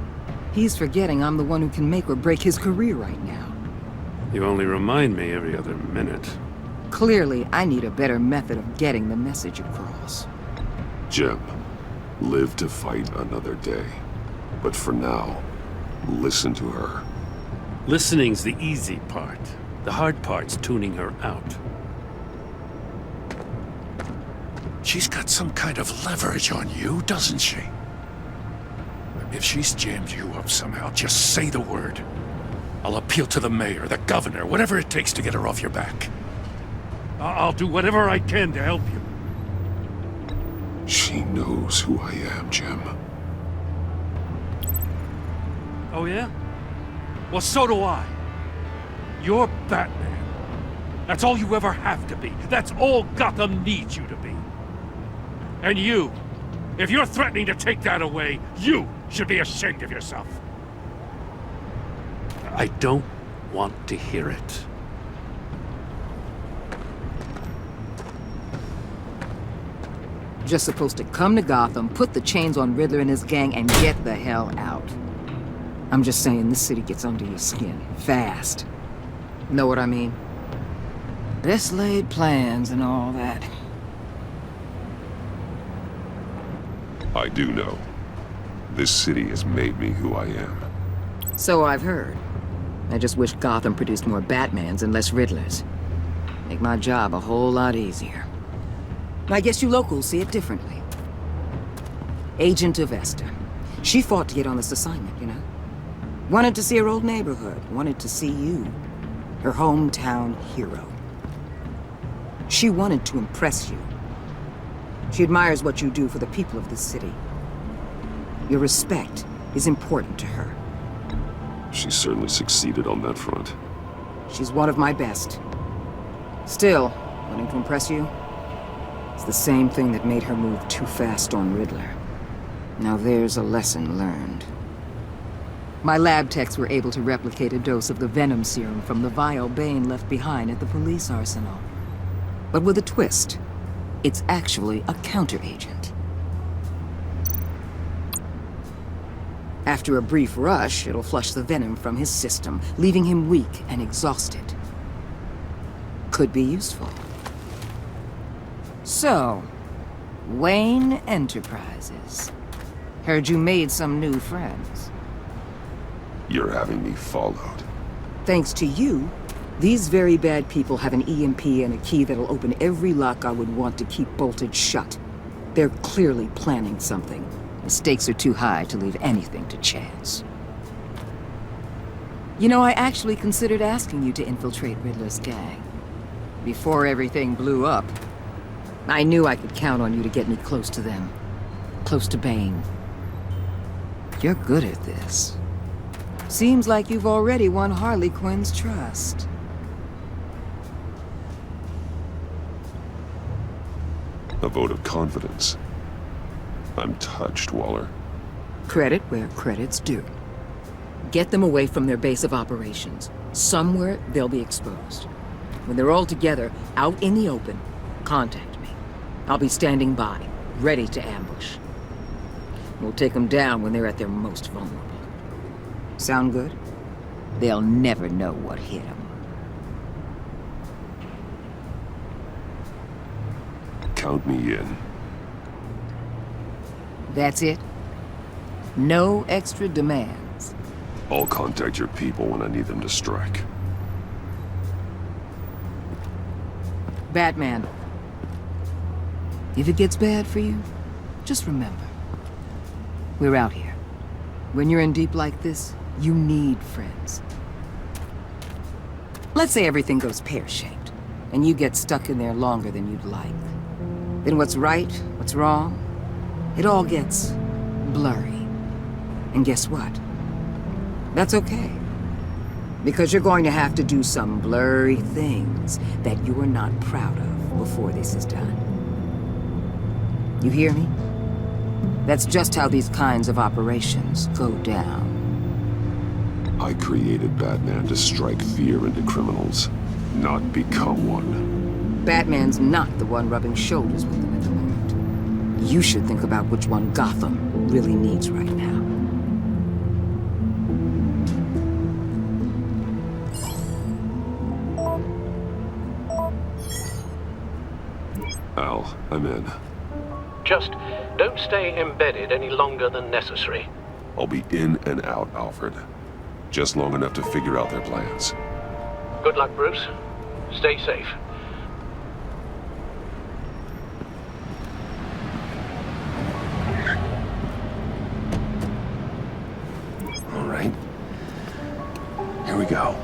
Speaker 2: He's forgetting I'm the one who can make or break his career right now.
Speaker 3: You only remind me every other minute.
Speaker 2: Clearly, I need a better method of getting the message across.
Speaker 1: Jim, live to fight another day. But for now, listen to her.
Speaker 3: Listening's the easy part. The hard part's tuning her out. She's got some kind of leverage on you, doesn't she? If she's jammed you up somehow, just say the word. I'll appeal to the mayor, the governor, whatever it takes to get her off your back. I'll do whatever I can to help you.
Speaker 1: She knows who I am, Jim.
Speaker 3: Oh, yeah? Well, so do I. You're Batman. That's all you ever have to be. That's all Gotham needs you to be. And you, if you're threatening to take that away, you should be ashamed of yourself. I don't want to hear it.
Speaker 2: Just supposed to come to Gotham, put the chains on Riddler and his gang, and get the hell out. I'm just saying, this city gets under your skin. Fast. Know what I mean? Best laid plans and all that.
Speaker 1: I do know. This city has made me who I am.
Speaker 2: So I've heard. I just wish Gotham produced more Batmans and less Riddlers. Make my job a whole lot easier. I guess you locals see it differently. Agent Avesta. She fought to get on this assignment, you know? Wanted to see her old neighborhood. Wanted to see you. Her hometown hero. She wanted to impress you. She admires what you do for the people of this city. Your respect is important to her.
Speaker 1: She certainly succeeded on that front.
Speaker 2: She's one of my best. Still, wanting to impress you? It's the same thing that made her move too fast on Riddler. Now there's a lesson learned. My lab techs were able to replicate a dose of the venom serum from the vial Bane left behind at the police arsenal. But with a twist. It's actually a counter-agent. After a brief rush, it'll flush the venom from his system, leaving him weak and exhausted. Could be useful. So, Wayne Enterprises. Heard you made some new friends.
Speaker 1: You're having me followed.
Speaker 2: Thanks to you, these very bad people have an EMP and a key that'll open every lock I would want to keep bolted shut. They're clearly planning something. The stakes are too high to leave anything to chance. You know, I actually considered asking you to infiltrate Riddler's gang. Before everything blew up, I knew I could count on you to get me close to them. Close to Bane. You're good at this. Seems like you've already won Harley Quinn's trust.
Speaker 1: A vote of confidence. I'm touched, Waller.
Speaker 2: Credit where credit's due. Get them away from their base of operations. Somewhere they'll be exposed. When they're all together, out in the open, contact me. I'll be standing by, ready to ambush. We'll take them down when they're at their most vulnerable. Sound good? They'll never know what hit them.
Speaker 1: Count me in.
Speaker 2: That's it? No extra demands?
Speaker 1: I'll contact your people when I need them to strike.
Speaker 2: Batman. If it gets bad for you, just remember. We're out here. When you're in deep like this, you need friends. Let's say everything goes pear-shaped, and you get stuck in there longer than you'd like. Then what's right, what's wrong, it all gets blurry. And guess what? That's okay. Because you're going to have to do some blurry things that you're not proud of before this is done. You hear me? That's just how these kinds of operations go down.
Speaker 1: I created Batman to strike fear into criminals, not become one.
Speaker 2: Batman's not the one rubbing shoulders with them at the moment. You should think about which one Gotham really needs right now.
Speaker 1: Al, I'm in.
Speaker 9: Just don't stay embedded any longer than necessary.
Speaker 1: I'll be in and out, Alfred. Just long enough to figure out their plans.
Speaker 9: Good luck, Bruce. Stay safe.
Speaker 1: All right. Here we go.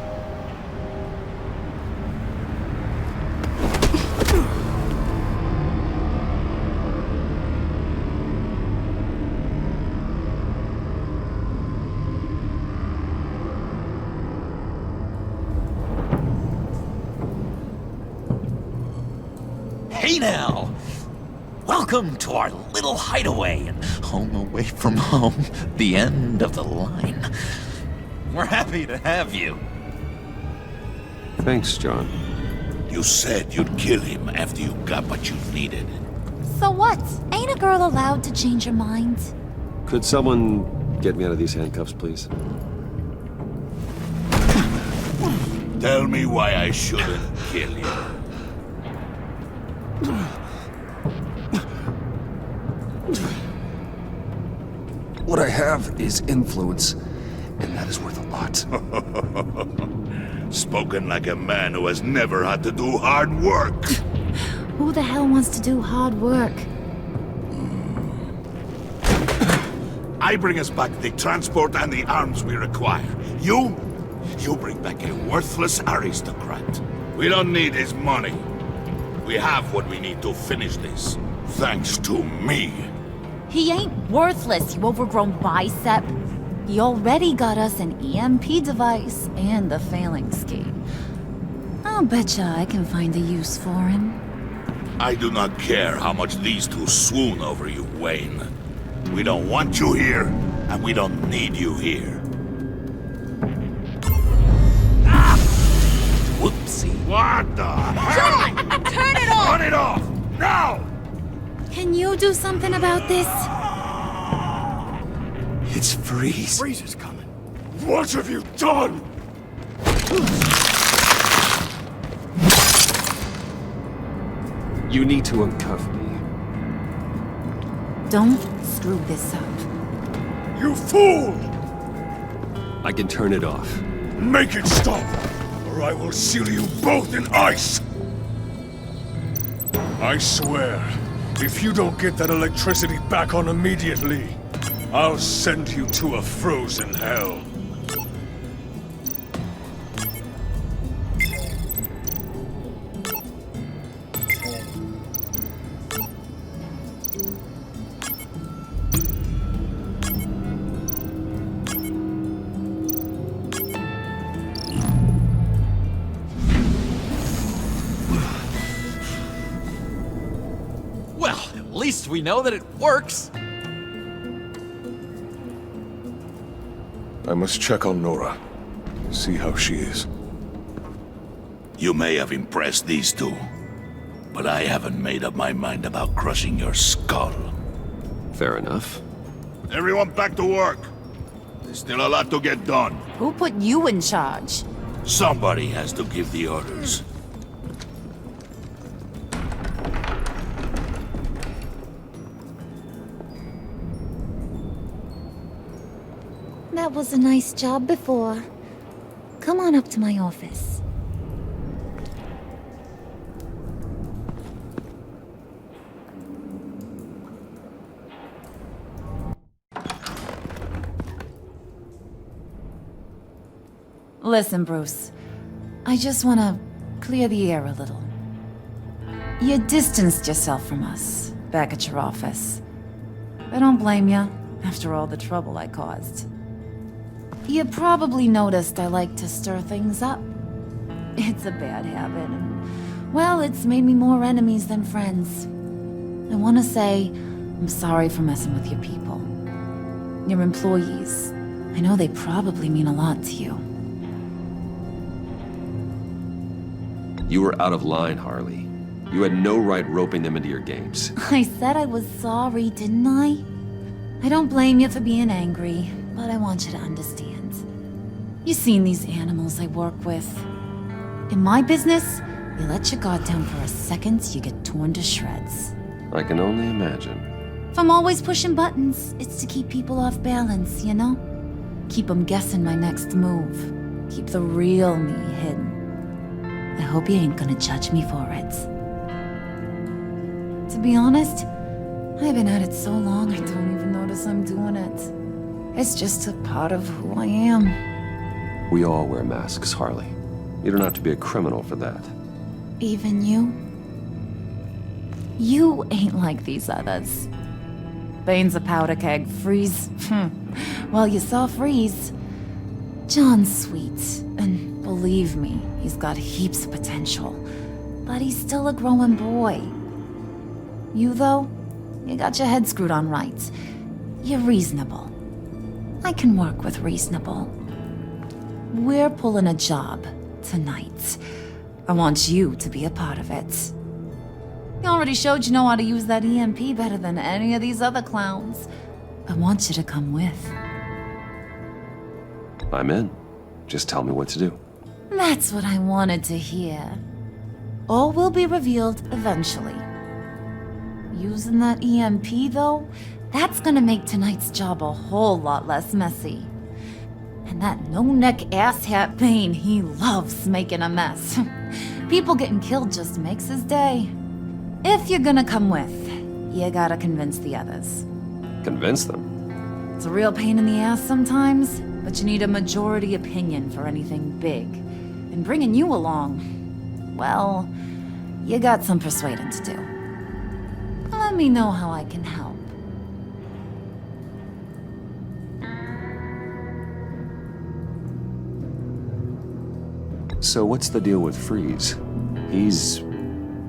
Speaker 11: Hey now! Welcome to our little hideaway and home away from home, the end of the line. We're happy to have you.
Speaker 1: Thanks, John.
Speaker 8: You said you'd kill him after you got what you needed.
Speaker 14: So what? Ain't a girl allowed to change her mind?
Speaker 1: Could someone get me out of these handcuffs, please?
Speaker 8: Tell me why I shouldn't kill you.
Speaker 15: What I have is influence,
Speaker 1: And that is worth a lot.
Speaker 8: Spoken like a man who has never had to do hard work.
Speaker 14: Who the hell wants to do hard work?
Speaker 8: I bring us back the transport and the arms we require. You bring back a worthless aristocrat. We don't need his money. We have what we need to finish this. Thanks to me.
Speaker 14: He ain't worthless, you overgrown bicep. He already got us an EMP device and the failing scheme. I'll betcha I can find a use for him.
Speaker 8: I do not care how much these two swoon over you, Wayne. We don't want you here, and we don't need you here. Ah! Whoopsie. What the hell?
Speaker 14: John! Turn it off!
Speaker 8: Turn it off! Now!
Speaker 14: Can you do something about this?
Speaker 1: It's Freeze.
Speaker 4: Freeze is coming. What have you done?
Speaker 1: You need to uncuff me.
Speaker 14: Don't screw this up.
Speaker 4: You fool!
Speaker 1: I can turn it off.
Speaker 4: Make it stop, or I will seal you both in ice! I swear, if you don't get that electricity back on immediately, I'll send you to a frozen hell.
Speaker 11: Well, at least we know that it works.
Speaker 4: I must check on Nora. See how she is.
Speaker 8: You may have impressed these two, but I haven't made up my mind about crushing your skull.
Speaker 1: Fair enough.
Speaker 8: Everyone back to work. There's still a lot to get done.
Speaker 14: Who put you in charge?
Speaker 8: Somebody has to give the orders.
Speaker 14: That was a nice job before. Come on up to my office. Listen, Bruce. I just want to clear the air a little. You distanced yourself from us back at your office. I don't blame you, after all the trouble I caused. You probably noticed I like to stir things up. It's a bad habit, and, well, it's made me more enemies than friends. I want to say I'm sorry for messing with your people. Your employees. I know they probably mean a lot to you.
Speaker 1: You were out of line, Harley. You had no right roping them into your games.
Speaker 14: I said I was sorry, didn't I? I don't blame you for being angry, but I want you to understand. You've seen these animals I work with. In my business, you let your guard down for a second, you get torn to shreds.
Speaker 1: I can only imagine.
Speaker 14: If I'm always pushing buttons, it's to keep people off balance, you know? Keep them guessing my next move. Keep the real me hidden. I hope you ain't gonna judge me for it. To be honest, I've been at it so long I don't even notice I'm doing it. It's just a part of who I am.
Speaker 1: We all wear masks, Harley. You don't have to be a criminal for that.
Speaker 14: Even you? You ain't like these others. Bane's a powder keg. Freeze. Well, you saw Freeze. John's sweet, and believe me, he's got heaps of potential. But he's still a growing boy. You, though, you got your head screwed on right. You're reasonable. I can work with reasonable. We're pulling a job tonight. I want you to be a part of it. You already showed you know how to use that EMP better than any of these other clowns. I want you to come with.
Speaker 1: I'm in. Just tell me what to do.
Speaker 14: That's what I wanted to hear. All will be revealed eventually. Using that EMP, though, that's gonna make tonight's job a whole lot less messy. And that no-neck asshat Bane, he loves making a mess. People getting killed just makes his day. If you're gonna come with, you gotta convince the others.
Speaker 1: Convince them?
Speaker 14: It's a real pain in the ass sometimes, but you need a majority opinion for anything big. And bringing you along, well, you got some persuading to do. Let me know how I can help.
Speaker 1: So what's the deal with Freeze? He's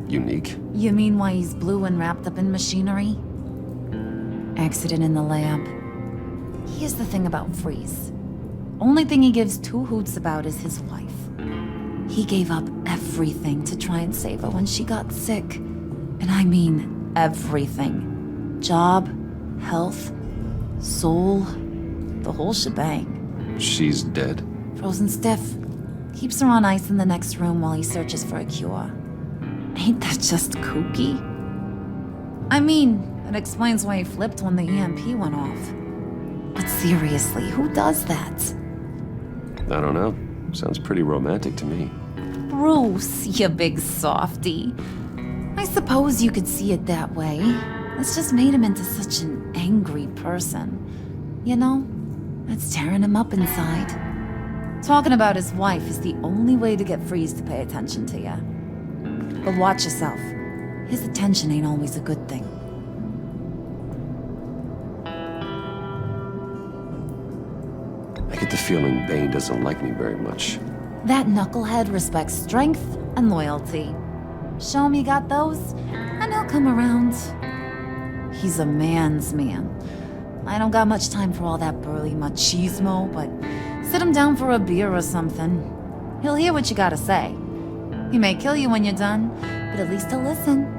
Speaker 1: unique.
Speaker 14: You mean why he's blue and wrapped up in machinery? Accident in the lab. Here's the thing about Freeze. Only thing he gives two hoots about is his wife. He gave up everything to try and save her when she got sick. And I mean everything. Job, health, soul, the whole shebang.
Speaker 1: She's dead?
Speaker 14: Frozen stiff. Keeps her on ice in the next room while he searches for a cure. Ain't that just kooky? I mean, it explains why he flipped when the EMP went off. But seriously, who does that?
Speaker 1: I don't know. Sounds pretty romantic to me.
Speaker 14: Bruce, you big softy. I suppose you could see it that way. It's just made him into such an angry person. You know, it's tearing him up inside. Talking about his wife is the only way to get Freeze to pay attention to you. But watch yourself. His attention ain't always a good thing.
Speaker 1: I get the feeling Bane doesn't like me very much.
Speaker 14: That knucklehead respects strength and loyalty. Show him you got those, and he'll come around. He's a man's man. I don't got much time for all that burly machismo, but sit him down for a beer or something. He'll hear what you gotta say. He may kill you when you're done, but at least he'll listen.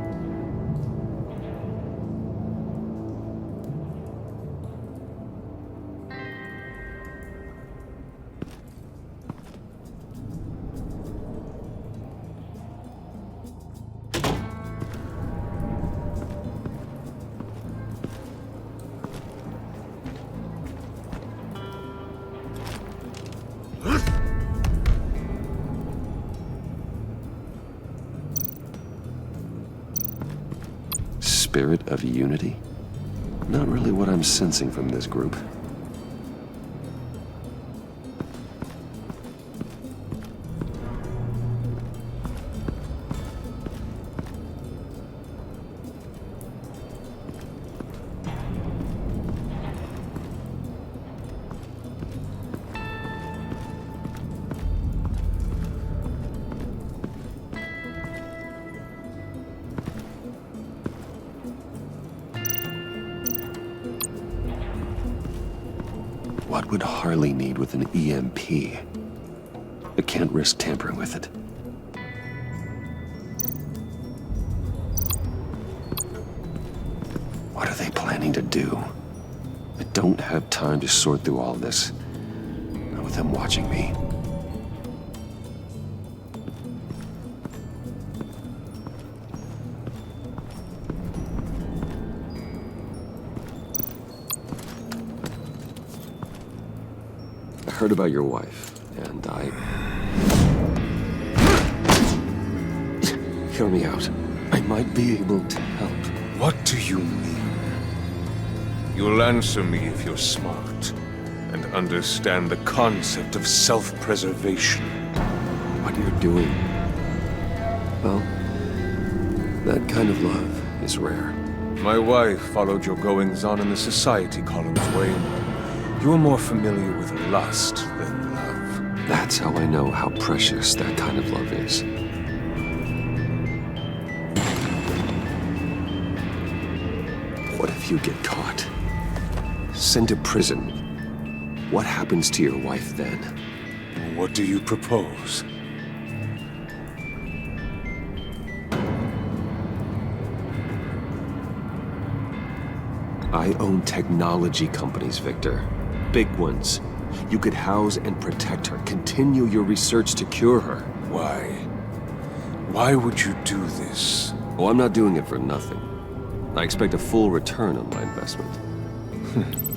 Speaker 1: Spirit of unity? Not really what I'm sensing from this group. What would Harley need with an EMP? I can't risk tampering with it. What are they planning to do? I don't have time to sort through all this. Not with them watching me. I heard about your wife, and Hear me out. I might be able to help.
Speaker 18: What do you mean? You'll answer me if you're smart, and understand the concept of self-preservation.
Speaker 1: What you're doing, well, that kind of love is rare.
Speaker 18: My wife followed your goings-on in the society columns, Wayne. You're more familiar with lust than love.
Speaker 1: That's how I know how precious that kind of love is. What if you get caught? Sent to prison? What happens to your wife then?
Speaker 18: What do you propose?
Speaker 1: I own technology companies, Victor. Big ones. You could house and protect her, continue your research to cure her.
Speaker 18: Why? Why would you do this?
Speaker 1: Oh, I'm not doing it for nothing. I expect a full return on my investment.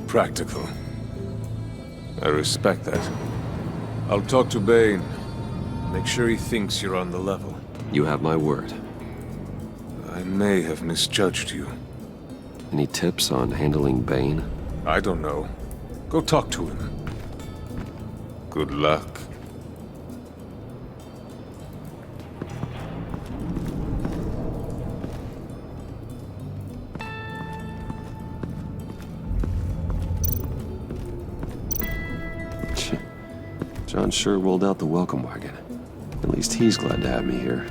Speaker 18: Practical. I respect that. I'll talk to Bane. Make sure he thinks you're on the level.
Speaker 1: You have my word.
Speaker 18: I may have misjudged you.
Speaker 1: Any tips on handling Bane?
Speaker 18: I don't know. Go talk to him. Good luck.
Speaker 1: John sure rolled out the welcome wagon. At least he's glad to have me here.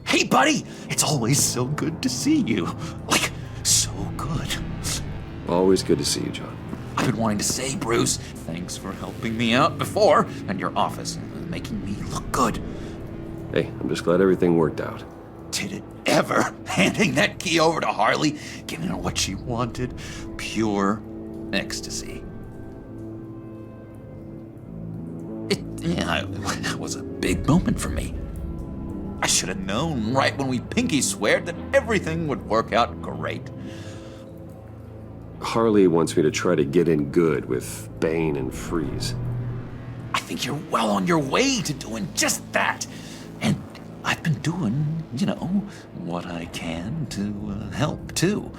Speaker 11: Hey, buddy! It's always so good to see you. Like, so good.
Speaker 1: Always good to see you, John.
Speaker 11: I've been wanting to say, Bruce, thanks for helping me out before, and your office, making me look good.
Speaker 1: Hey, I'm just glad everything worked out.
Speaker 11: Did it ever? Handing that key over to Harley, giving her what she wanted. Pure ecstasy. It was a big moment for me. I should have known right when we pinky sweared that everything would work out great.
Speaker 1: Harley wants me to try to get in good with Bane and Freeze.
Speaker 11: I think you're well on your way to doing just that. And I've been doing, what I can to help, too.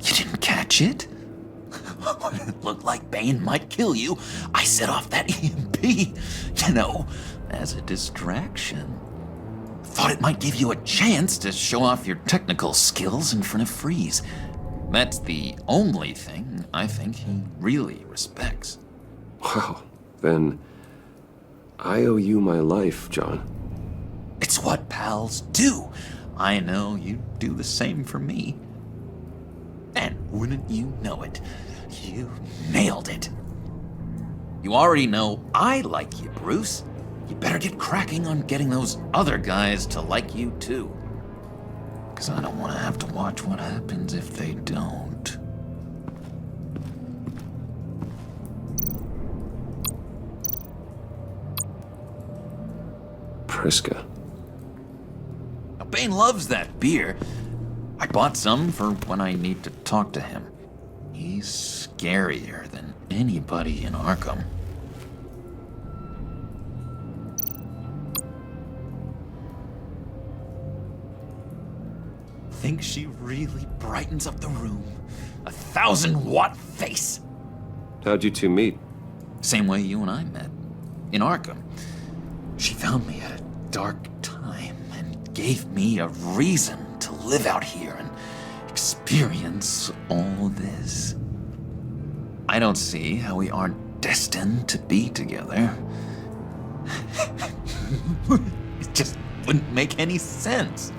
Speaker 11: You didn't catch it? It looked like Bane might kill you. I set off that EMP, as a distraction. Thought it might give you a chance to show off your technical skills in front of Freeze. That's the only thing I think he really respects.
Speaker 1: Wow, then I owe you my life, John.
Speaker 11: It's what pals do. I know you do the same for me. And wouldn't you know it, you nailed it. You already know I like you, Bruce. You better get cracking on getting those other guys to like you too. 'Cause I don't want to have to watch what happens if they don't.
Speaker 1: Priska.
Speaker 11: Now, Bane loves that beer. I bought some for when I need to talk to him. He's scarier than anybody in Arkham. Think she really brightens up the room. 1,000-watt face.
Speaker 1: How'd you two meet?
Speaker 11: Same way you and I met. In Arkham. She found me at a dark time and gave me a reason to live out here and experience all this. I don't see how we aren't destined to be together. It just wouldn't make any sense.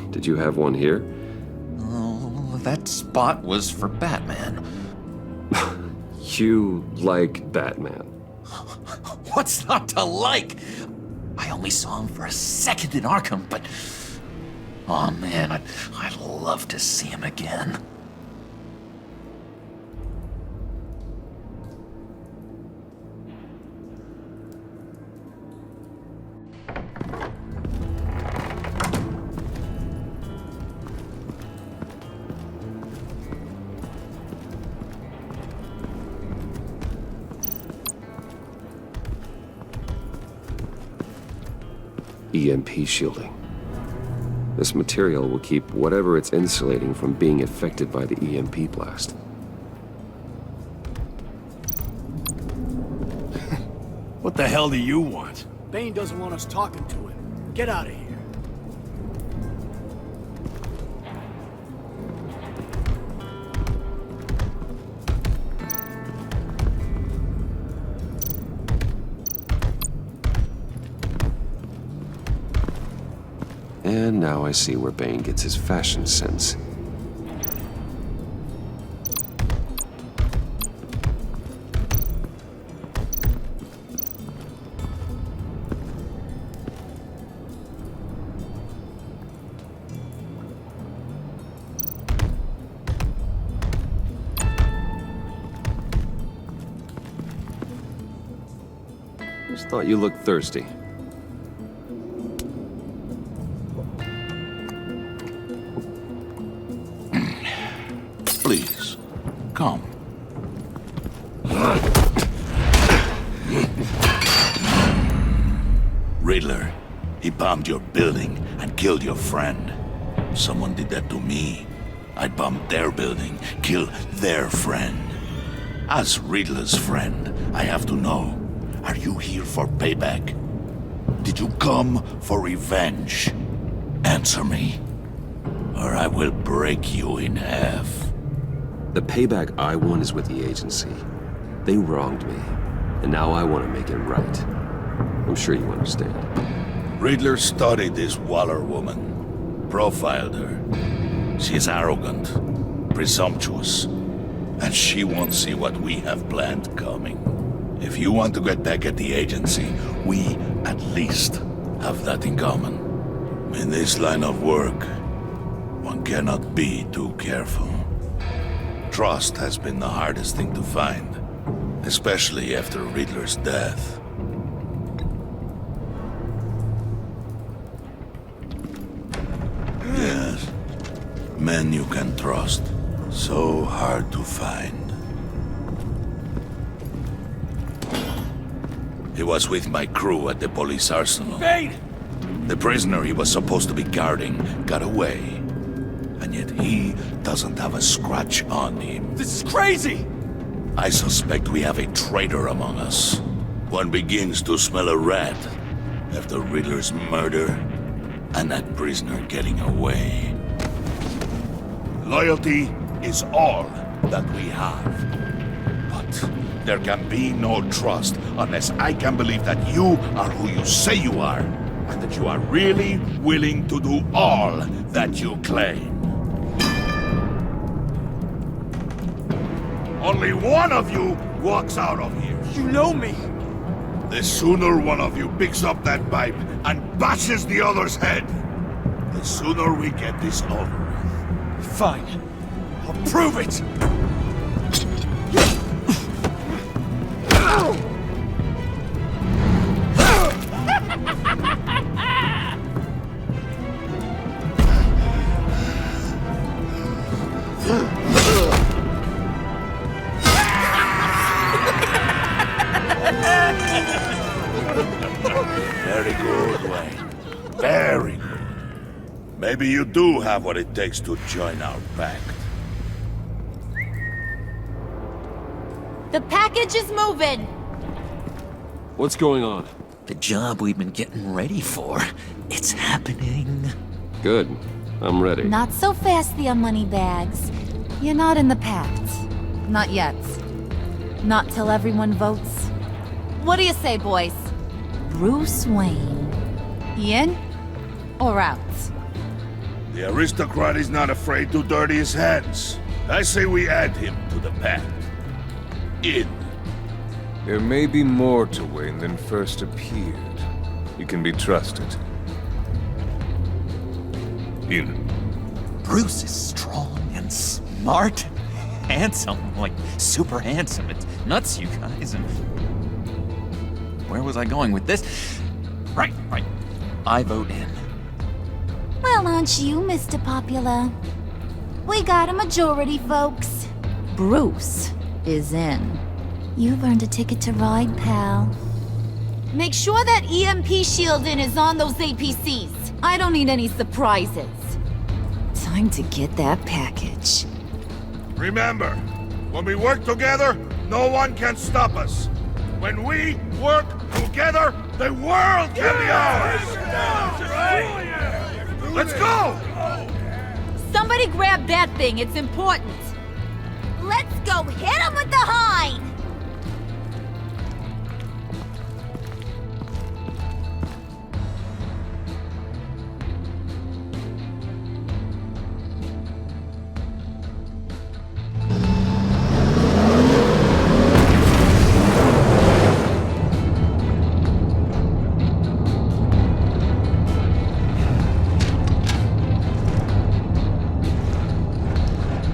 Speaker 1: Did you have one here?
Speaker 11: Oh, that spot was for Batman.
Speaker 1: You like Batman?
Speaker 11: What's not to like? I only saw him for a second in Arkham, but... oh man, I'd love to see him again.
Speaker 1: EMP shielding. This material will keep whatever it's insulating from being affected by the EMP blast.
Speaker 3: What the hell do you want?
Speaker 6: Bane doesn't want us talking to him. Get out of here.
Speaker 1: And now I see where Bane gets his fashion sense. Thought you looked thirsty.
Speaker 8: Please, come. Riddler, he bombed your building and killed your friend. Someone did that to me. I bombed their building, killed their friend. As Riddler's friend, I have to know, are you here for payback? Did you come for revenge? Answer me, or I will break you in half.
Speaker 1: The payback I want is with the agency. They wronged me, and now I want to make it right. I'm sure you understand.
Speaker 8: Riddler studied this Waller woman, profiled her. She's arrogant, presumptuous, and she won't see what we have planned coming. If you want to get back at the agency, we at least have that in common. In this line of work, one cannot be too careful. Trust has been the hardest thing to find, especially after Riddler's death. Yes, men you can trust. So hard to find. He was with my crew at the police arsenal.
Speaker 6: Bane!
Speaker 8: The prisoner he was supposed to be guarding got away. And yet he doesn't have a scratch on him.
Speaker 6: This is crazy!
Speaker 8: I suspect we have a traitor among us. One begins to smell a rat after Riddler's murder and that prisoner getting away. Loyalty is all that we have. But there can be no trust unless I can believe that you are who you say you are, and that you are really willing to do all that you claim. Only one of you walks out of here.
Speaker 6: You know me!
Speaker 8: The sooner one of you picks up that pipe and bashes the other's head, the sooner we get this over with.
Speaker 6: Fine. I'll prove it!
Speaker 8: Very good, Wayne. Very good. Maybe you do have what it takes to join our pact.
Speaker 14: The package is moving!
Speaker 1: What's going on?
Speaker 11: The job we've been getting ready for. It's happening.
Speaker 1: Good. I'm ready.
Speaker 14: Not so fast, the Moneybags. You're not in the pact. Not yet. Not till everyone votes. What do you say, boys? Bruce Wayne. In or out?
Speaker 8: The aristocrat is not afraid to dirty his hands. I say we add him to the pact. In.
Speaker 18: There may be more to Wayne than first appeared. You can be trusted. In.
Speaker 11: Bruce is strong and smart, handsome, like super handsome. It's nuts, you guys. And where was I going with this? Right. I vote in.
Speaker 14: Well, aren't you, Mr. Popular? We got a majority, folks. Bruce is in. You've earned a ticket to ride, pal. Make sure that EMP shielding is on those APCs. I don't need any surprises. Time to get that package.
Speaker 8: Remember, when we work together, no one can stop us. When we work together, the world can be ours! Let's go!
Speaker 14: Somebody grab that thing, it's important. Let's go hit him with the hind!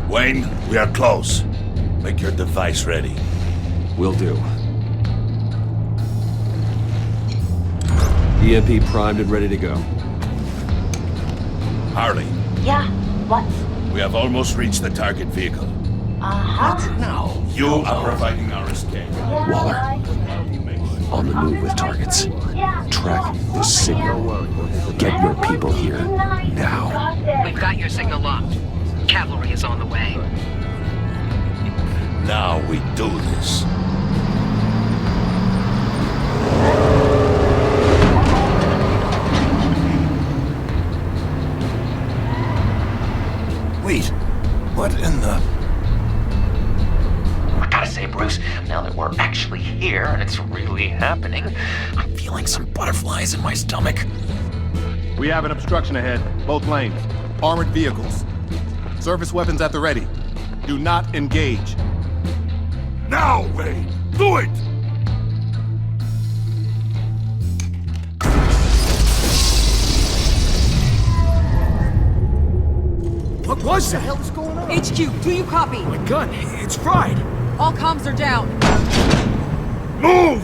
Speaker 8: Wayne, we are close. Make your device ready.
Speaker 1: Will do. EMP primed and ready to go.
Speaker 8: Harley,
Speaker 17: Yeah, what?
Speaker 8: we have almost reached the target vehicle.
Speaker 17: Uh-huh.
Speaker 8: Now, you are providing our escape.
Speaker 1: Waller, on the move with targets. Track this signal. Get your people here, now.
Speaker 2: We've got your signal locked. Cavalry is on the way.
Speaker 8: Now we do this.
Speaker 19: Wait, what in the...
Speaker 11: I gotta say, Bruce, now that we're actually here and it's really happening, I'm feeling some butterflies in my stomach.
Speaker 4: We have an obstruction ahead, both lanes. Armored vehicles. Service weapons at the ready. Do not engage.
Speaker 8: Now, Wayne! Do it!
Speaker 7: What was that?
Speaker 2: What the hell is going on? HQ, do you copy?
Speaker 7: My gun, it's fried.
Speaker 2: All comms are down.
Speaker 8: Move!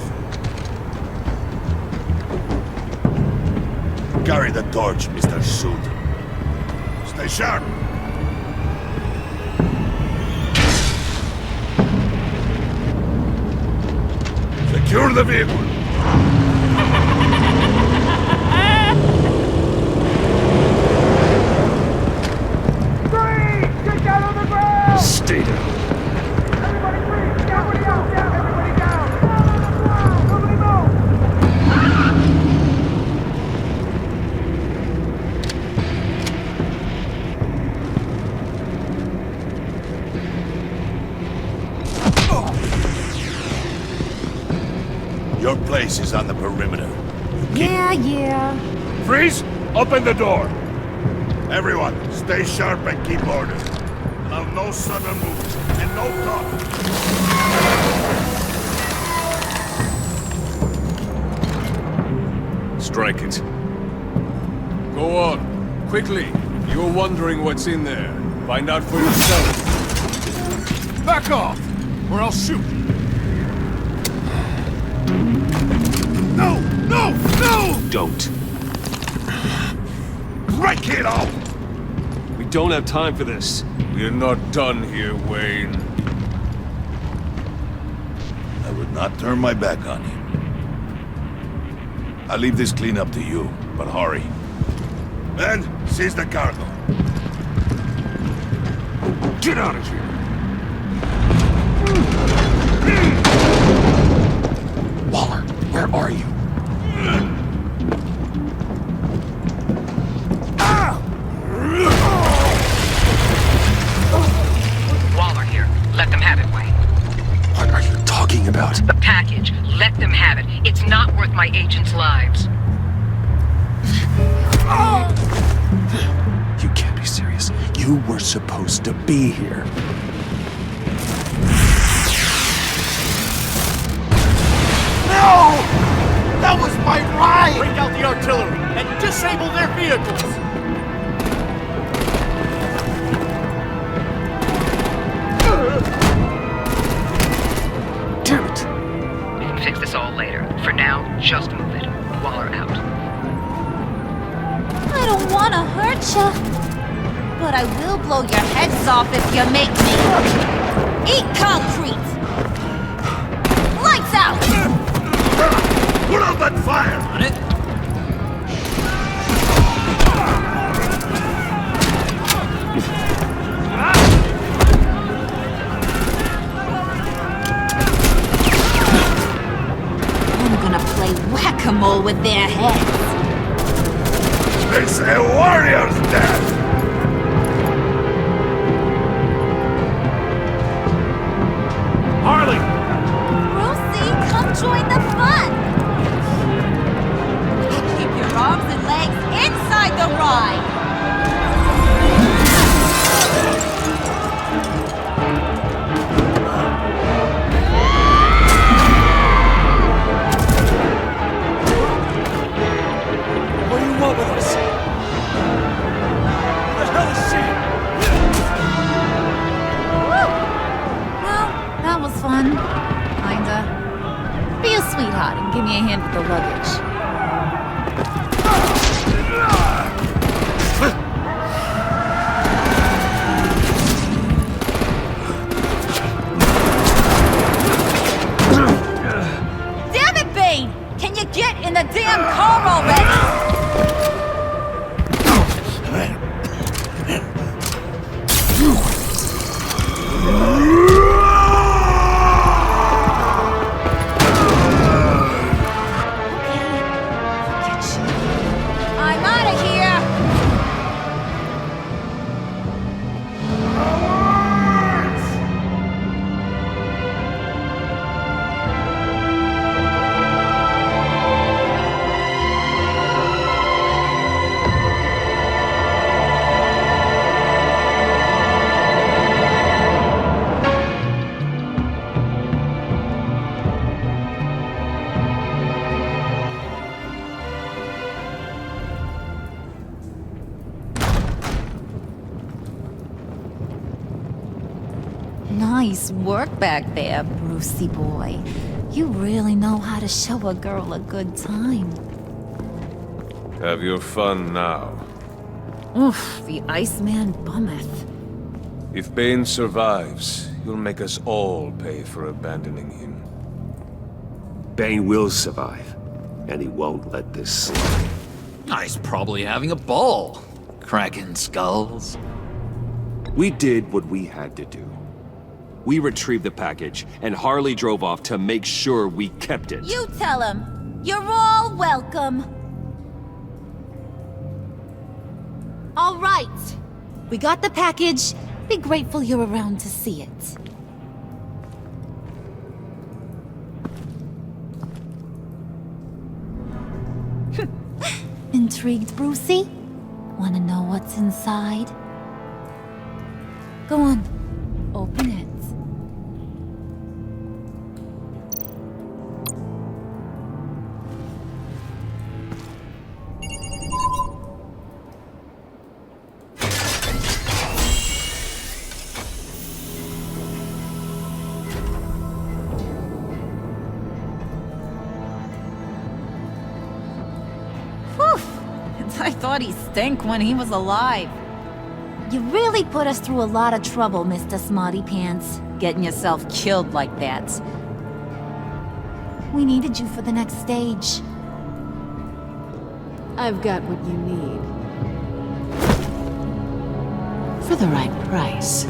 Speaker 8: Carry the torch, Mr. Suit. Stay sharp. Secure the vehicle.
Speaker 3: Get down on the ground!
Speaker 1: Stay down.
Speaker 3: Everybody breathe! Everybody out! Everybody down! Down on the ground!
Speaker 8: Your place is on the perimeter.
Speaker 17: Yeah.
Speaker 8: Freeze! Open the door! Everyone, stay sharp and keep order. Allow no sudden moves and no talk.
Speaker 18: Strike it. Go on. Quickly. You're wondering what's in there. Find out for yourself. Back off, or I'll shoot.
Speaker 8: No! No! No!
Speaker 1: Don't.
Speaker 8: Break it off!
Speaker 1: We don't have time for this.
Speaker 18: We're not done here, Wayne.
Speaker 8: I would not turn my back on you. I'll leave this clean up to you, but hurry. And seize the cargo.
Speaker 1: Get out of here! Waller, where are you?
Speaker 2: Waller here. Let them have it, Wayne.
Speaker 1: What are you talking about?
Speaker 2: The package. Let them have it. It's not worth my agents' lives.
Speaker 1: You can't be serious. You were supposed to be here.
Speaker 3: No! That was my ride! Bring out the artillery and disable their vehicles!
Speaker 1: Damn it!
Speaker 2: We can fix this all later. For now, just move it. Waller out.
Speaker 14: I don't want to hurt ya, but I will blow your heads off if you make me. Eat concrete! Lights out!
Speaker 8: Put out that fire!
Speaker 6: On it?
Speaker 14: I'm gonna play whack-a-mole with their heads.
Speaker 8: It's a warrior's death!
Speaker 3: Harley!
Speaker 14: Brucey, come join the fun! Keep your arms and legs inside the ride!
Speaker 6: What do you want with us? What the hell is she?
Speaker 14: Woo! Well, that was fun. Kinda. Be a sweetheart and give me a hand with the luggage. Nice work back there, Brucey boy. You really know how to show a girl a good time.
Speaker 18: Have your fun now.
Speaker 14: Oof, the Iceman bummeth.
Speaker 18: If Bane survives, you'll make us all pay for abandoning him.
Speaker 1: Bane will survive, and he won't let this slide.
Speaker 11: He's probably having a ball, cracking skulls.
Speaker 1: We did what we had to do. We retrieved the package, and Harley drove off to make sure we kept it.
Speaker 14: You tell him. You're all welcome. All right. We got the package. Be grateful you're around to see it. Intrigued, Brucey? Wanna know what's inside? Go on. Open it. I thought he stank when he was alive. You really put us through a lot of trouble, Mr. Smarty Pants, getting yourself killed like that. We needed you for the next stage.
Speaker 13: I've got what you need. For the right price.